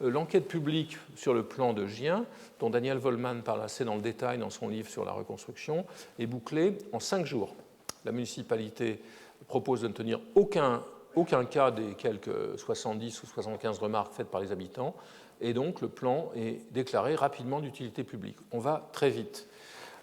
L'enquête publique sur le plan de Gien, dont Daniel Wollmann parle assez dans le détail dans son livre sur la reconstruction, est bouclée en 5 jours. La municipalité propose de ne tenir aucun cas des quelques 70 ou 75 remarques faites par les habitants, et donc le plan est déclaré rapidement d'utilité publique. On va très vite.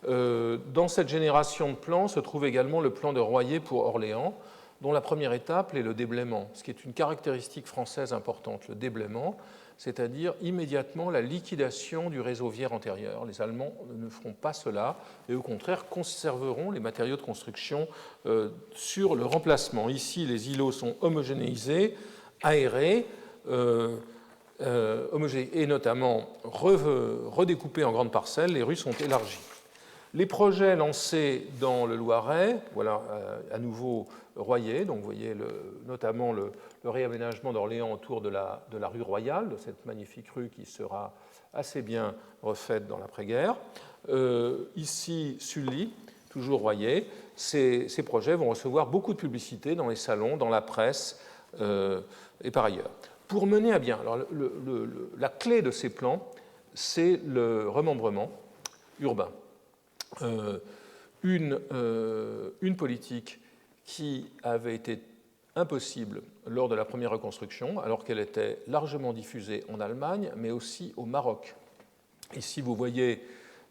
Dans cette génération de plans se trouve également le plan de Royer pour Orléans, dont la première étape est le déblaiement, ce qui est une caractéristique française importante, le déblaiement, c'est-à-dire immédiatement la liquidation du réseau viaire antérieur. Les Allemands ne feront pas cela et au contraire conserveront les matériaux de construction sur le remplacement. Ici, les îlots sont homogénéisés, aérés, et notamment redécoupés en grandes parcelles, les rues sont élargies. Les projets lancés dans le Loiret, voilà à nouveau Royer, donc vous voyez notamment le réaménagement d'Orléans autour de la rue Royale, de cette magnifique rue qui sera assez bien refaite dans l'après-guerre. Ici, Sully, toujours Royer. Ces projets vont recevoir beaucoup de publicité dans les salons, dans la presse et par ailleurs. Pour mener à bien, alors la clé de ces plans, c'est le remembrement urbain. Une politique qui avait été impossible lors de la première reconstruction, alors qu'elle était largement diffusée en Allemagne, mais aussi au Maroc. Ici, vous voyez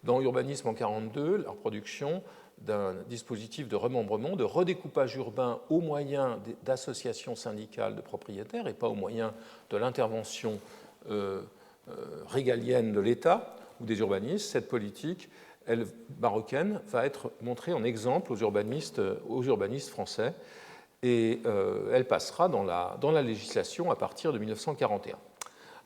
dans Urbanisme en 1942 la reproduction d'un dispositif de remembrement, de redécoupage urbain au moyen d'associations syndicales de propriétaires et pas au moyen de l'intervention régalienne de l'État ou des urbanistes, cette politique marocaine va être montrée en exemple aux urbanistes français, et elle passera dans la législation à partir de 1941.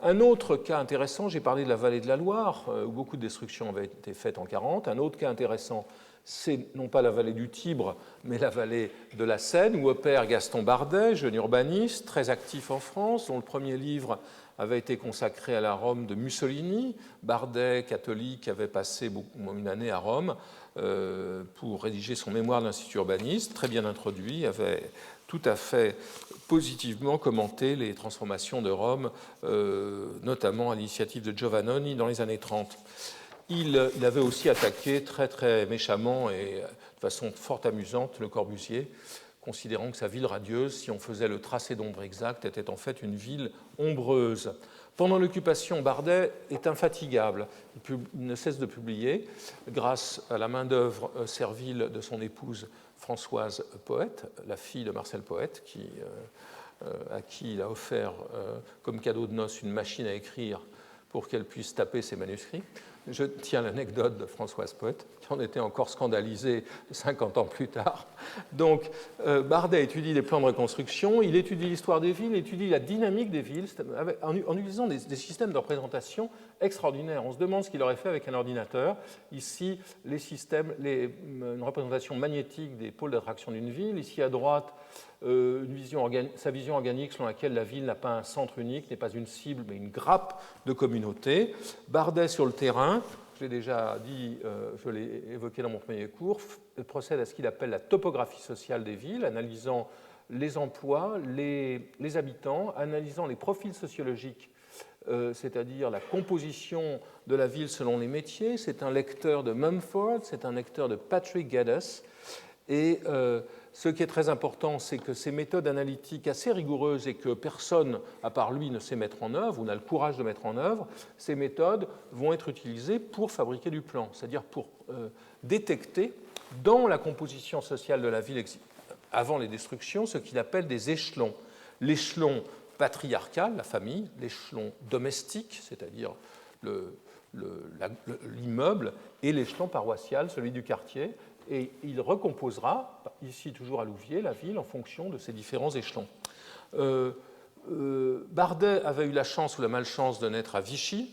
Un autre cas intéressant, j'ai parlé de la vallée de la Loire, où beaucoup de destructions avaient été faites en 1940. Un autre cas intéressant, c'est non pas la vallée du Tibre, mais la vallée de la Seine, où opère Gaston Bardet, jeune urbaniste, très actif en France, dont le premier livre avait été consacré à la Rome de Mussolini. Bardet, catholique, avait passé une année à Rome pour rédiger son mémoire d'institut urbaniste, très bien introduit, avait tout à fait positivement commenté les transformations de Rome, notamment à l'initiative de Giovannoni dans les années 30. Il avait aussi attaqué très très méchamment et de façon fort amusante Le Corbusier, considérant que sa ville radieuse, si on faisait le tracé d'ombre exact, était en fait une ville ombreuse. Pendant l'occupation, Bardet est infatigable. Il ne cesse de publier, grâce à la main-d'œuvre servile de son épouse Françoise Poète, la fille de Marcel Poète, à qui il a offert comme cadeau de noces une machine à écrire pour qu'elle puisse taper ses manuscrits. Je tiens l'anecdote de Françoise Poète, qui en était encore scandalisée 50 ans plus tard. Donc, Bardet étudie les plans de reconstruction, il étudie l'histoire des villes, il étudie la dynamique des villes, en utilisant des systèmes de représentation extraordinaires. On se demande ce qu'il aurait fait avec un ordinateur. Ici, une représentation magnétique des pôles d'attraction d'une ville. Ici, à droite, sa vision organique selon laquelle la ville n'a pas un centre unique, n'est pas une cible, mais une grappe de communautés. Bardet sur le terrain, je l'ai déjà dit, je l'ai évoqué dans mon premier cours, procède à ce qu'il appelle la topographie sociale des villes, analysant les emplois, les habitants, analysant les profils sociologiques, c'est-à-dire la composition de la ville selon les métiers. C'est un lecteur de Mumford, c'est un lecteur de Patrick Geddes, et ce qui est très important, c'est que ces méthodes analytiques assez rigoureuses et que personne, à part lui, ne sait mettre en œuvre ou n'a le courage de mettre en œuvre, ces méthodes vont être utilisées pour fabriquer du plan, c'est-à-dire pour détecter dans la composition sociale de la ville avant les destructions ce qu'il appelle des échelons. L'échelon patriarcal, la famille, l'échelon domestique, c'est-à-dire l'immeuble, et l'échelon paroissial, celui du quartier. Et il recomposera, ici toujours à Louviers, la ville en fonction de ces différents échelons. Bardet avait eu la chance ou la malchance de naître à Vichy,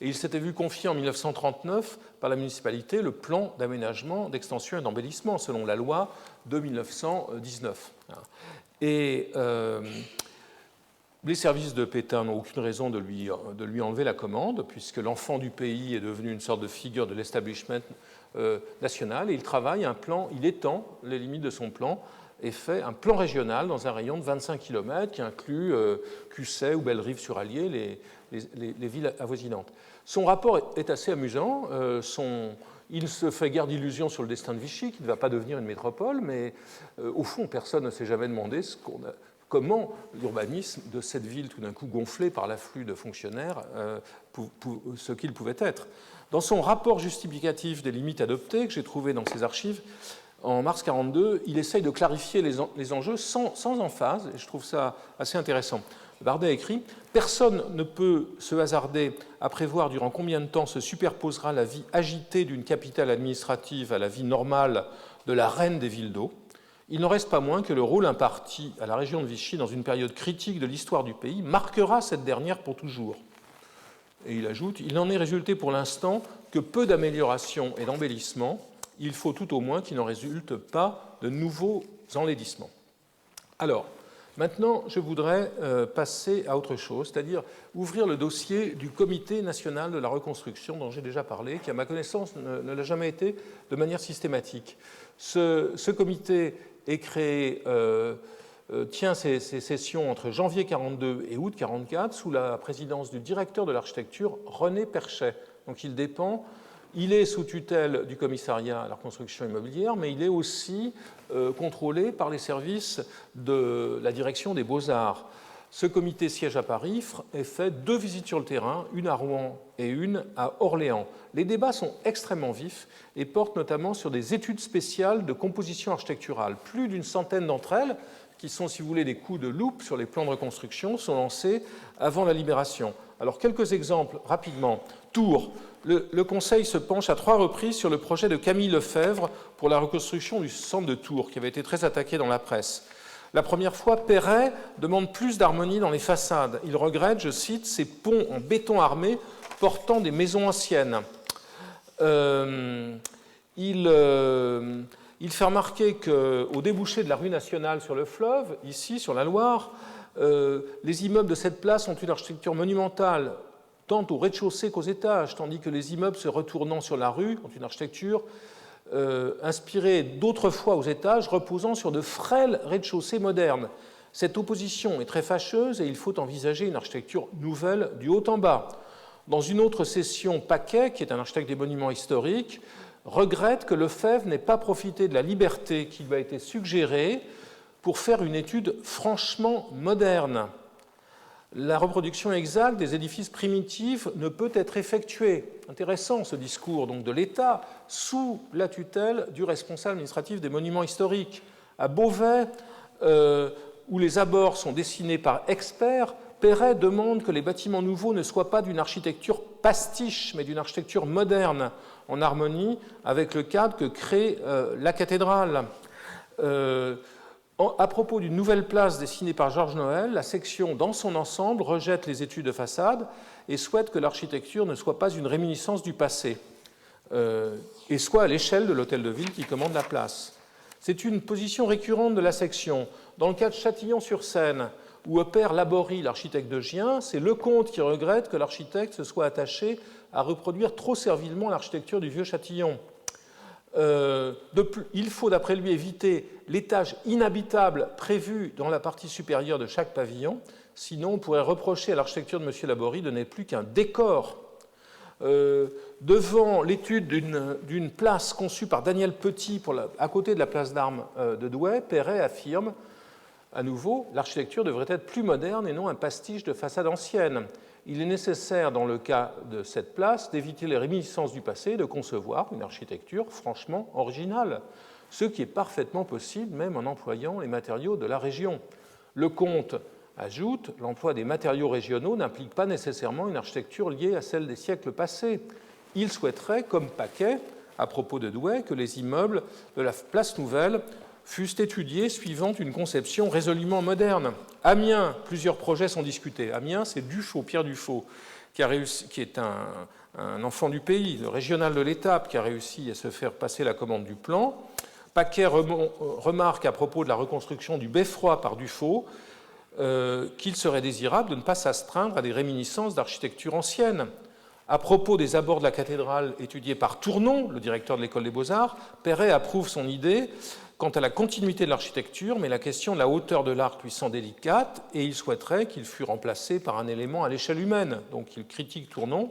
et il s'était vu confier en 1939 par la municipalité le plan d'aménagement, d'extension et d'embellissement, selon la loi de 1919. Et les services de Pétain n'ont aucune raison de lui enlever la commande, puisque l'enfant du pays est devenu une sorte de figure de l'establishment national, et il travaille un plan, il étend les limites de son plan et fait un plan régional dans un rayon de 25 km qui inclut Cussey ou Bellerive-sur-Allier, les villes avoisinantes. Son rapport est assez amusant. Il ne se fait guère d'illusions sur le destin de Vichy, qui ne va pas devenir une métropole, mais au fond, personne ne s'est jamais demandé comment l'urbanisme de cette ville, tout d'un coup gonflée par l'afflux de fonctionnaires, ce qu'il pouvait être. Dans son rapport justificatif des limites adoptées, que j'ai trouvé dans ses archives, en mars 1942, il essaye de clarifier les enjeux sans emphase, et je trouve ça assez intéressant. Bardet écrit « Personne ne peut se hasarder à prévoir durant combien de temps se superposera la vie agitée d'une capitale administrative à la vie normale de la reine des villes d'eau. Il n'en reste pas moins que le rôle imparti à la région de Vichy dans une période critique de l'histoire du pays marquera cette dernière pour toujours. » Et il ajoute « Il n'en est résulté pour l'instant que peu d'améliorations et d'embellissements. Il faut tout au moins qu'il n'en résulte pas de nouveaux enlaidissements. » Alors, maintenant, je voudrais passer à autre chose, c'est-à-dire ouvrir le dossier du Comité national de la reconstruction dont j'ai déjà parlé, qui, à ma connaissance, ne l'a jamais été de manière systématique. Ce comité est créé, tient ses sessions entre janvier 1942 et août 1944 sous la présidence du directeur de l'architecture, René Perchet. Donc il est sous tutelle du commissariat à la reconstruction immobilière, mais il est aussi contrôlé par les services de la direction des Beaux-Arts. Ce comité siège à Paris et fait 2 visites sur le terrain, une à Rouen et une à Orléans. Les débats sont extrêmement vifs et portent notamment sur des études spéciales de composition architecturale, plus d'une centaine d'entre elles, qui sont, si vous voulez, des coups de loupe sur les plans de reconstruction, sont lancés avant la Libération. Alors, quelques exemples, rapidement. Tours. Le Conseil se penche à 3 reprises sur le projet de Camille Lefebvre pour la reconstruction du centre de Tours, qui avait été très attaqué dans la presse. La première fois, Perret demande plus d'harmonie dans les façades. Il regrette, je cite, ces ponts en béton armé portant des maisons anciennes. Il fait remarquer qu'au débouché de la rue nationale sur le fleuve, ici, sur la Loire, les immeubles de cette place ont une architecture monumentale, tant au rez-de-chaussée qu'aux étages, tandis que les immeubles se retournant sur la rue ont une architecture inspirée d'autrefois aux étages, reposant sur de frêles rez-de-chaussée modernes. Cette opposition est très fâcheuse et il faut envisager une architecture nouvelle du haut en bas. Dans une autre session, Paquet, qui est un architecte des monuments historiques, regrette que Lefebvre n'ait pas profité de la liberté qui lui a été suggérée pour faire une étude franchement moderne. La reproduction exacte des édifices primitifs ne peut être effectuée. Intéressant ce discours donc, de l'État sous la tutelle du responsable administratif des monuments historiques. À Beauvais, où les abords sont dessinés par experts, Perret demande que les bâtiments nouveaux ne soient pas d'une architecture pastiche, mais d'une architecture moderne, en harmonie avec le cadre que crée la cathédrale. À propos d'une nouvelle place dessinée par Georges Noël, la section dans son ensemble rejette les études de façade et souhaite que l'architecture ne soit pas une réminiscence du passé et soit à l'échelle de l'hôtel de ville qui commande la place. C'est une position récurrente de la section. Dans le cas de Châtillon-sur-Seine, où opère Laborie, l'architecte de Gien, c'est Lecomte qui regrette que l'architecte se soit attaché à reproduire trop servilement l'architecture du vieux Châtillon. Il faut, d'après lui, éviter l'étage inhabitable prévu dans la partie supérieure de chaque pavillon, sinon on pourrait reprocher à l'architecture de M. Laborie de n'être plus qu'un décor. Devant l'étude d'une place conçue par Daniel Petit à côté de la place d'Armes de Douai, Perret affirme à nouveau, l'architecture devrait être plus moderne et non un pastiche de façade ancienne. Il est nécessaire, dans le cas de cette place, d'éviter les réminiscences du passé et de concevoir une architecture franchement originale, ce qui est parfaitement possible même en employant les matériaux de la région. Lecomte ajoute, l'emploi des matériaux régionaux n'implique pas nécessairement une architecture liée à celle des siècles passés. Il souhaiterait, comme Paquet, à propos de Douai, que les immeubles de la place Nouvelle fussent étudiés suivant une conception résolument moderne. Amiens, plusieurs projets sont discutés. Amiens, c'est Dufaux, Pierre Dufaux, qui est un enfant du pays, le régional de l'étape, qui a réussi à se faire passer la commande du plan. Paquet remarque à propos de la reconstruction du Beffroi par Dufaux qu'il serait désirable de ne pas s'astreindre à des réminiscences d'architecture ancienne. À propos des abords de la cathédrale étudiés par Tournon, le directeur de l'École des Beaux-Arts, Perret approuve son idée quant à la continuité de l'architecture, mais la question de la hauteur de l'arc lui semble délicate et il souhaiterait qu'il fût remplacé par un élément à l'échelle humaine. Donc il critique Tournon.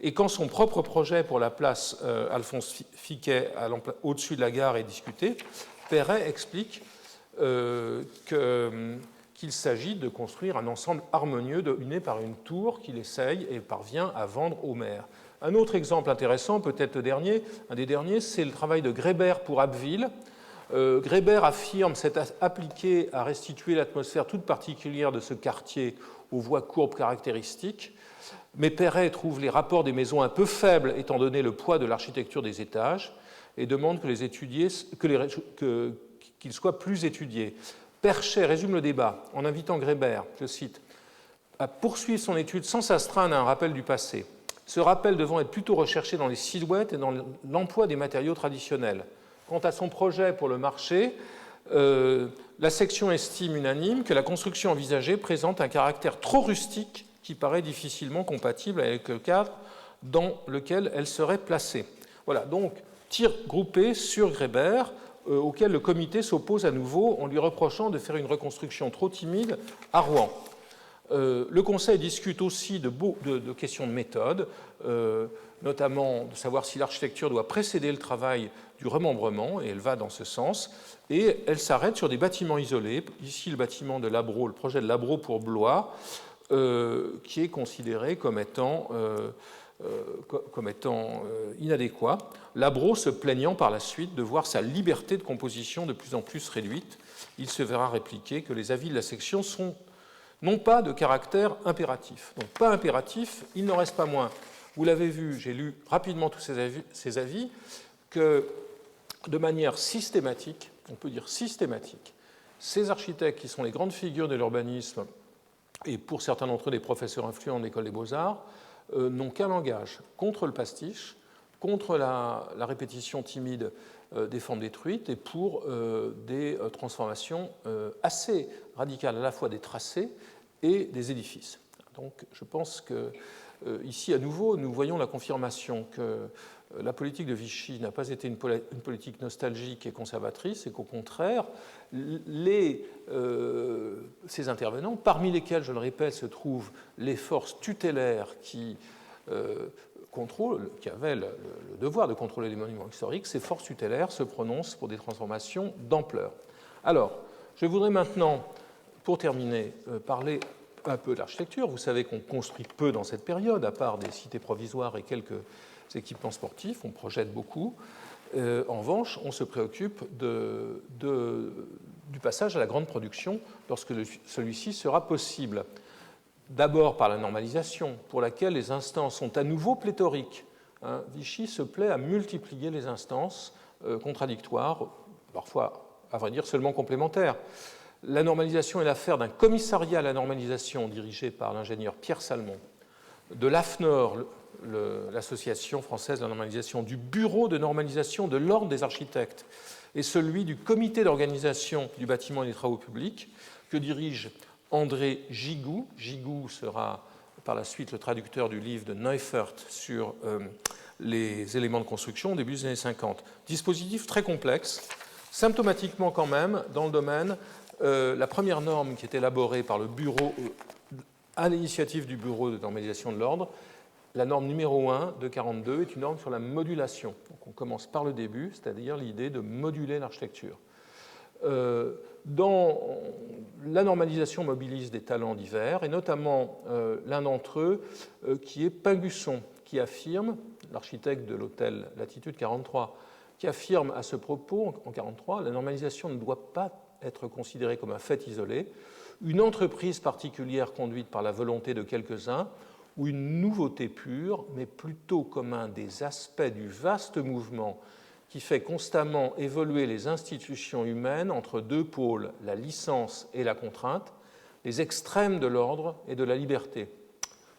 Et quand son propre projet pour la place Alphonse Fiquet au-dessus de la gare est discuté, Perret explique qu'il s'agit de construire un ensemble harmonieux dominé par une tour qu'il essaye et parvient à vendre au maire. Un autre exemple intéressant, peut-être un des derniers, c'est le travail de Grébert pour Abbeville. Grébert affirme s'être appliqué à restituer l'atmosphère toute particulière de ce quartier aux voies courbes caractéristiques, mais Perret trouve les rapports des maisons un peu faibles étant donné le poids de l'architecture des étages et demande qu'ils soient plus étudiés. Perchet résume le débat en invitant Grébert, je cite, à poursuivre son étude sans s'astreindre à un rappel du passé, ce rappel devant être plutôt recherché dans les silhouettes et dans l'emploi des matériaux traditionnels. Quant à son projet pour le marché, la section estime unanime que la construction envisagée présente un caractère trop rustique qui paraît difficilement compatible avec le cadre dans lequel elle serait placée. Voilà, donc, tir groupé sur Grébert, auquel le comité s'oppose à nouveau en lui reprochant de faire une reconstruction trop timide à Rouen. Le Conseil discute aussi de questions de méthode, notamment de savoir si l'architecture doit précéder le travail du remembrement, et elle va dans ce sens, et elle s'arrête sur des bâtiments isolés. Ici, le bâtiment de Labro, le projet de Labro pour Blois, qui est considéré comme étant comme étant inadéquat, Labro se plaignant par la suite de voir sa liberté de composition de plus en plus réduite. Il se verra répliquer que les avis de la section n'ont pas de caractère impératif. Donc pas impératif, il n'en reste pas moins. Vous l'avez vu, j'ai lu rapidement tous ces avis, que de manière systématique, on peut dire systématique, ces architectes qui sont les grandes figures de l'urbanisme, et pour certains d'entre eux des professeurs influents de l'École des Beaux-Arts, n'ont qu'un langage contre le pastiche, contre la répétition timide des formes détruites et pour des transformations assez radicales à la fois des tracés et des édifices. Donc je pense que ici à nouveau nous voyons la confirmation que la politique de Vichy n'a pas été une politique nostalgique et conservatrice et qu'au contraire ces intervenants, parmi lesquels, je le répète, se trouvent les forces tutélaires qui avaient le devoir de contrôler les monuments historiques, ces forces tutélaires se prononcent pour des transformations d'ampleur. Alors, je voudrais maintenant, pour terminer, parler un peu de l'architecture. Vous savez qu'on construit peu dans cette période, à part des cités provisoires et quelques équipements sportifs, on projette beaucoup. En revanche, on se préoccupe du passage à la grande production lorsque celui-ci sera possible. D'abord par la normalisation, pour laquelle les instances sont à nouveau pléthoriques. Vichy se plaît à multiplier les instances contradictoires, parfois, à vrai dire, seulement complémentaires. La normalisation est l'affaire d'un commissariat à la normalisation dirigé par l'ingénieur Pierre Salmon, de l'AFNOR, l'Association française de la normalisation, du Bureau de normalisation de l'Ordre des architectes et celui du Comité d'organisation du bâtiment et des travaux publics que dirige André Gigou. Gigou sera par la suite le traducteur du livre de Neufert sur les éléments de construction au début des années 50. Dispositif très complexe, symptomatiquement quand même, dans le domaine, la première norme qui est élaborée par le bureau, à l'initiative du Bureau de normalisation de l'ordre, la norme numéro 1 de 42 est une norme sur la modulation. Donc on commence par le début, c'est-à-dire l'idée de moduler l'architecture. Dans la normalisation mobilise des talents divers, et notamment l'un d'entre eux qui est Pingusson, qui affirme, l'architecte de l'hôtel Latitude 43, qui affirme à ce propos, en 1943, la normalisation ne doit pas être considérée comme un fait isolé, une entreprise particulière conduite par la volonté de quelques-uns, ou une nouveauté pure, mais plutôt comme un des aspects du vaste mouvement qui fait constamment évoluer les institutions humaines entre deux pôles, la licence et la contrainte, les extrêmes de l'ordre et de la liberté.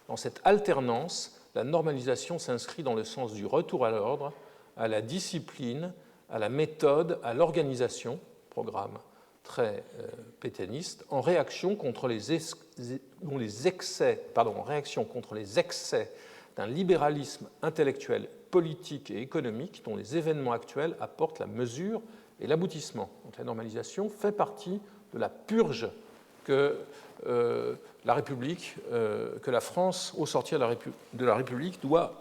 Dans cette alternance, la normalisation s'inscrit dans le sens du retour à l'ordre, à la discipline, à la méthode, à l'organisation, programme très pétainiste, en réaction contre les excès d'un libéralisme intellectuel, politique et économique dont les événements actuels apportent la mesure et l'aboutissement. Donc la normalisation fait partie de la purge que la République, que la France, au sortir de la République, doit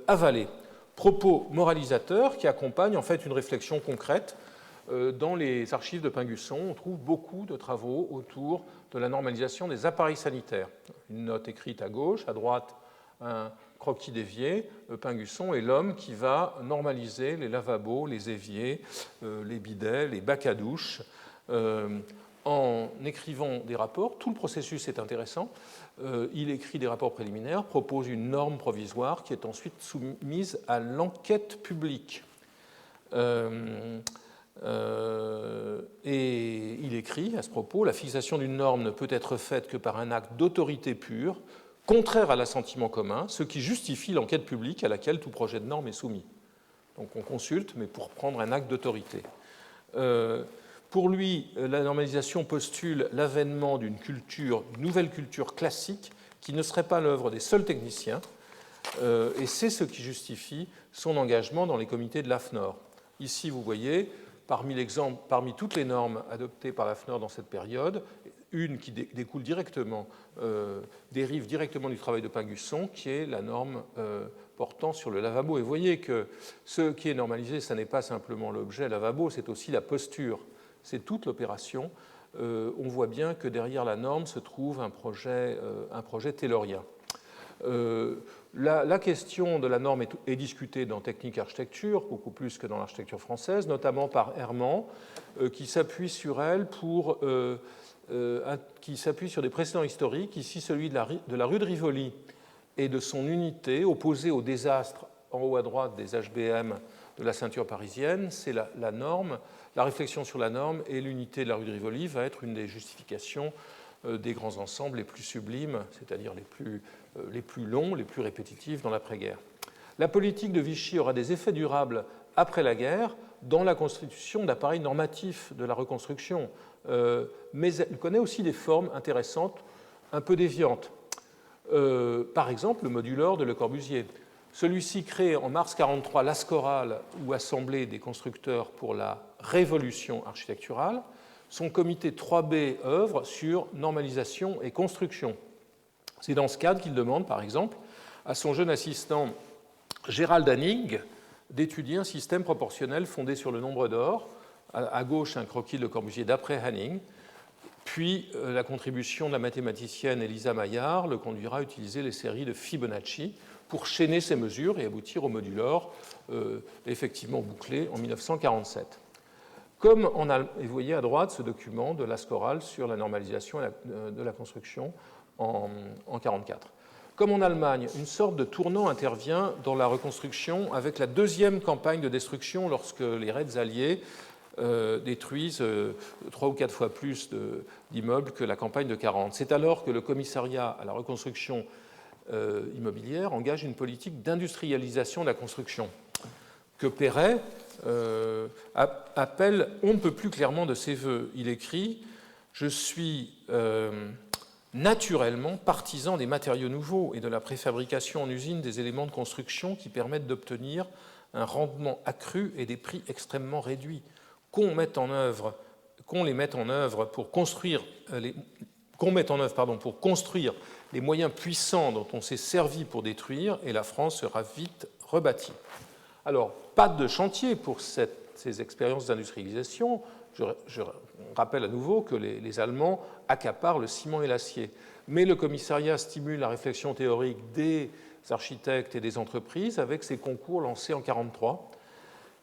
avaler. Propos moralisateurs qui accompagnent en fait une réflexion concrète. Dans les archives de Pingusson, on trouve beaucoup de travaux autour de la normalisation des appareils sanitaires. Une note écrite à gauche, à droite, un croquis d'évier. Pingusson est l'homme qui va normaliser les lavabos, les éviers, les bidets, les bacs à douche. En écrivant des rapports, tout le processus est intéressant. Il écrit des rapports préliminaires, propose une norme provisoire qui est ensuite soumise à l'enquête publique. Et il écrit à ce propos, la fixation d'une norme ne peut être faite que par un acte d'autorité pure, contraire à l'assentiment commun, ce qui justifie l'enquête publique à laquelle tout projet de norme est soumis. Donc on consulte, mais pour prendre un acte d'autorité. Pour lui, la normalisation postule l'avènement d'une nouvelle culture classique qui ne serait pas l'œuvre des seuls techniciens, et c'est ce qui justifie son engagement dans les comités de l'AFNOR. Ici, vous voyez, parmi toutes les normes adoptées par l'AFNOR dans cette période, une qui découle directement, dérive directement du travail de Pingusson, qui est la norme portant sur le lavabo. Et vous voyez que ce qui est normalisé, ce n'est pas simplement l'objet lavabo, c'est aussi la posture, c'est toute l'opération. On voit bien que derrière la norme se trouve un projet taylorien. La question de la norme est discutée dans technique architecture, beaucoup plus que dans l'architecture française, notamment par Herman, qui s'appuie sur elle qui s'appuie sur des précédents historiques, ici celui de la rue de Rivoli et de son unité, opposée au désastre en haut à droite des HBM de la ceinture parisienne. C'est la norme, la réflexion sur la norme et l'unité de la rue de Rivoli va être une des justifications des grands ensembles les plus sublimes, c'est-à-dire les plus longs, les plus répétitifs dans l'après-guerre. La politique de Vichy aura des effets durables après la guerre dans la constitution d'appareils normatifs de la reconstruction, mais elle connaît aussi des formes intéressantes, un peu déviantes. Par exemple, le modulor de Le Corbusier. Celui-ci crée en mars 1943 l'Ascoral, ou Assemblée des constructeurs pour la révolution architecturale. Son comité 3B œuvre sur normalisation et construction. C'est dans ce cadre qu'il demande, par exemple, à son jeune assistant Gérald Hanning d'étudier un système proportionnel fondé sur le nombre d'or. À gauche, un croquis de Le Corbusier d'après Hanning. Puis, la contribution de la mathématicienne Elisa Maillard le conduira à utiliser les séries de Fibonacci pour chaîner ces mesures et aboutir au modulor effectivement bouclé en 1947. Comme et vous voyez à droite ce document de l'Ascoral sur la normalisation de la construction en 1944. Comme en Allemagne, une sorte de tournant intervient dans la reconstruction avec la deuxième campagne de destruction lorsque les raids alliés détruisent 3 ou 4 fois plus d'immeubles que la campagne de 1940. C'est alors que le commissariat à la reconstruction immobilière engage une politique d'industrialisation de la construction que Perret appelle on ne peut plus clairement de ses voeux. Il écrit « Je suis naturellement partisan des matériaux nouveaux et de la préfabrication en usine des éléments de construction qui permettent d'obtenir un rendement accru et des prix extrêmement réduits. Qu'on mette en œuvre pour construire les moyens puissants dont on s'est servi pour détruire, et la France sera vite rebâtie. » Alors, pas de chantier pour ces expériences d'industrialisation. Je rappelle à nouveau que les Allemands accaparent le ciment et l'acier. Mais le commissariat stimule la réflexion théorique des architectes et des entreprises avec ses concours lancés en 1943.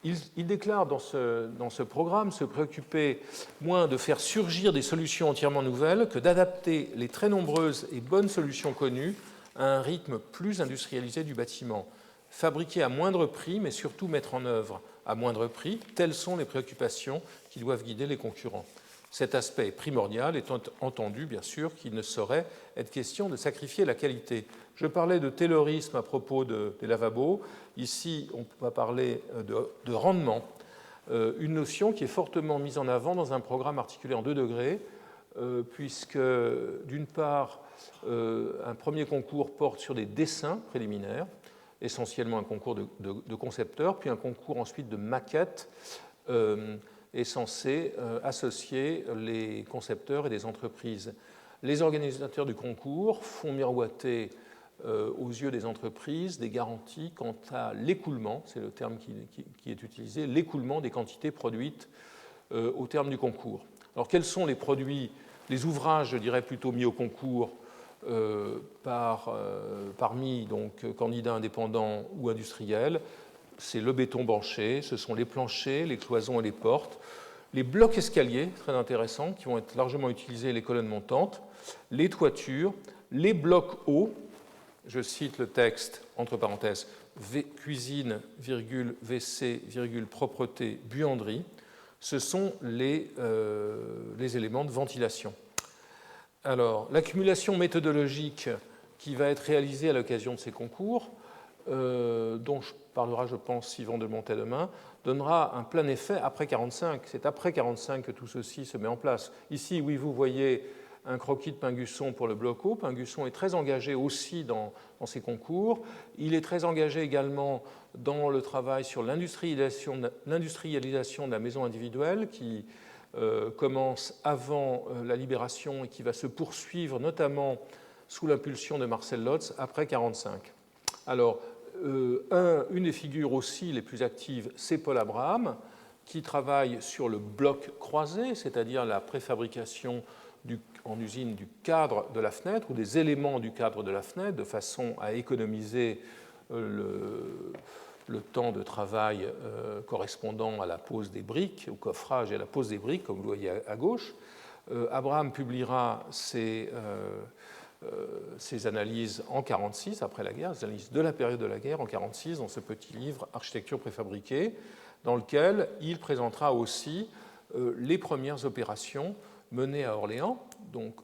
Il déclare dans ce programme se préoccuper moins de faire surgir des solutions entièrement nouvelles que d'adapter les très nombreuses et bonnes solutions connues à un rythme plus industrialisé du bâtiment. Fabriquer à moindre prix, mais surtout mettre en œuvre à moindre prix, telles sont les préoccupations qui doivent guider les concurrents. Cet aspect est primordial, étant entendu, bien sûr, qu'il ne saurait être question de sacrifier la qualité. Je parlais de taylorisme à propos des lavabos. Ici, on va parler de rendement, une notion qui est fortement mise en avant dans un programme articulé en 2 degrés, puisque, d'une part, un premier concours porte sur des dessins préliminaires, essentiellement un concours de concepteurs, puis un concours ensuite de maquettes est censé associer les concepteurs et des entreprises. Les organisateurs du concours font miroiter aux yeux des entreprises des garanties quant à l'écoulement, c'est le terme qui est utilisé, l'écoulement des quantités produites au terme du concours. Alors quels sont les produits, les ouvrages, je dirais plutôt mis au concours parmi donc, candidats indépendants ou industriels? C'est le béton banché, ce sont les planchers, les cloisons et les portes, les blocs escaliers, très intéressants, qui vont être largement utilisés, les colonnes montantes, les toitures, les blocs hauts, je cite le texte, entre parenthèses, cuisine, WC, propreté, buanderie, ce sont les éléments de ventilation. Alors, l'accumulation méthodologique qui va être réalisée à l'occasion de ces concours, dont parlera, je pense, Yvan de Montet demain, donnera un plein effet après 1945. C'est après 1945 que tout ceci se met en place. Ici, oui, vous voyez un croquis de Pingusson pour le bloc haut. Pingusson est très engagé aussi dans ces concours. Il est très engagé également dans le travail sur l'industrialisation de la maison individuelle qui commence avant la Libération et qui va se poursuivre notamment sous l'impulsion de Marcel Lotz après 1945. Alors, une des figures aussi les plus actives, c'est Paul Abraham, qui travaille sur le bloc croisé, c'est-à-dire la préfabrication en usine du cadre de la fenêtre ou des éléments du cadre de la fenêtre de façon à économiser le temps de travail correspondant à la pose des briques, au coffrage et à la pose des briques, comme vous le voyez à gauche. Abraham publiera ces analyses en 1946, après la guerre, ces analyses de la période de la guerre en 1946, dans ce petit livre Architecture préfabriquée, dans lequel il présentera aussi les premières opérations menées à Orléans. Donc,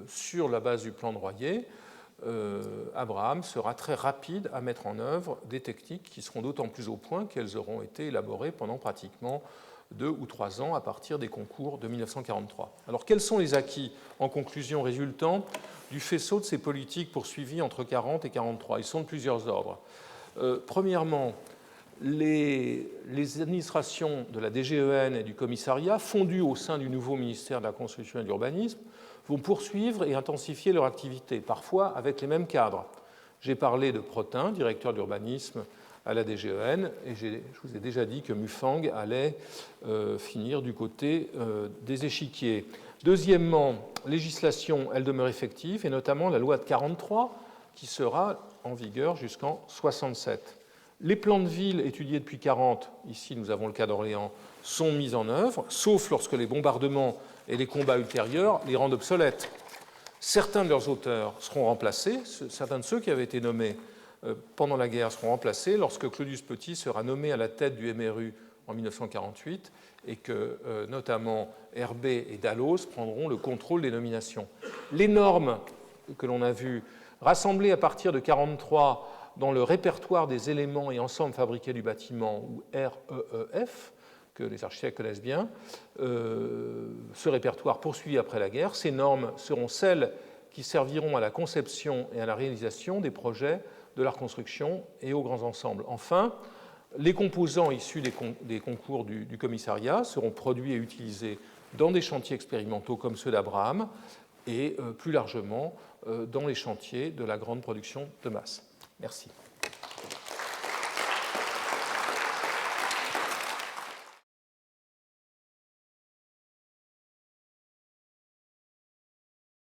sur la base du plan de Royer, Abraham sera très rapide à mettre en œuvre des techniques qui seront d'autant plus au point qu'elles auront été élaborées pendant pratiquement 2 ou 3 ans à partir des concours de 1943. Alors, quels sont les acquis, en conclusion, résultant du faisceau de ces politiques poursuivies entre 1940 et 1943 ? Ils sont de plusieurs ordres. Premièrement, les administrations de la DGEN et du commissariat, fondues au sein du nouveau ministère de la Construction et de l'Urbanisme, vont poursuivre et intensifier leur activité, parfois avec les mêmes cadres. J'ai parlé de Protin, directeur d'urbanisme à la DGEN, et je vous ai déjà dit que Mufang allait finir du côté des échiquiers. Deuxièmement, législation, elle demeure effective, et notamment la loi de 1943, qui sera en vigueur jusqu'en 1967. Les plans de ville étudiés depuis 1940, ici nous avons le cas d'Orléans, sont mis en œuvre, sauf lorsque les bombardements et les combats ultérieurs les rendent obsolètes. Certains de leurs auteurs seront remplacés, certains de ceux qui avaient été nommés pendant la guerre seront remplacés lorsque Claudius Petit sera nommé à la tête du MRU en 1948 et que notamment Herbet et Dalloz prendront le contrôle des nominations. Les normes que l'on a vues, rassemblées à partir de 1943 dans le répertoire des éléments et ensembles fabriqués du bâtiment, ou REEF, que les architectes connaissent bien, ce répertoire poursuivi après la guerre, ces normes seront celles qui serviront à la conception et à la réalisation des projets de la reconstruction et aux grands ensembles. Enfin, les composants issus des concours du commissariat seront produits et utilisés dans des chantiers expérimentaux comme ceux d'Abraham et plus largement dans les chantiers de la grande production de masse. Merci.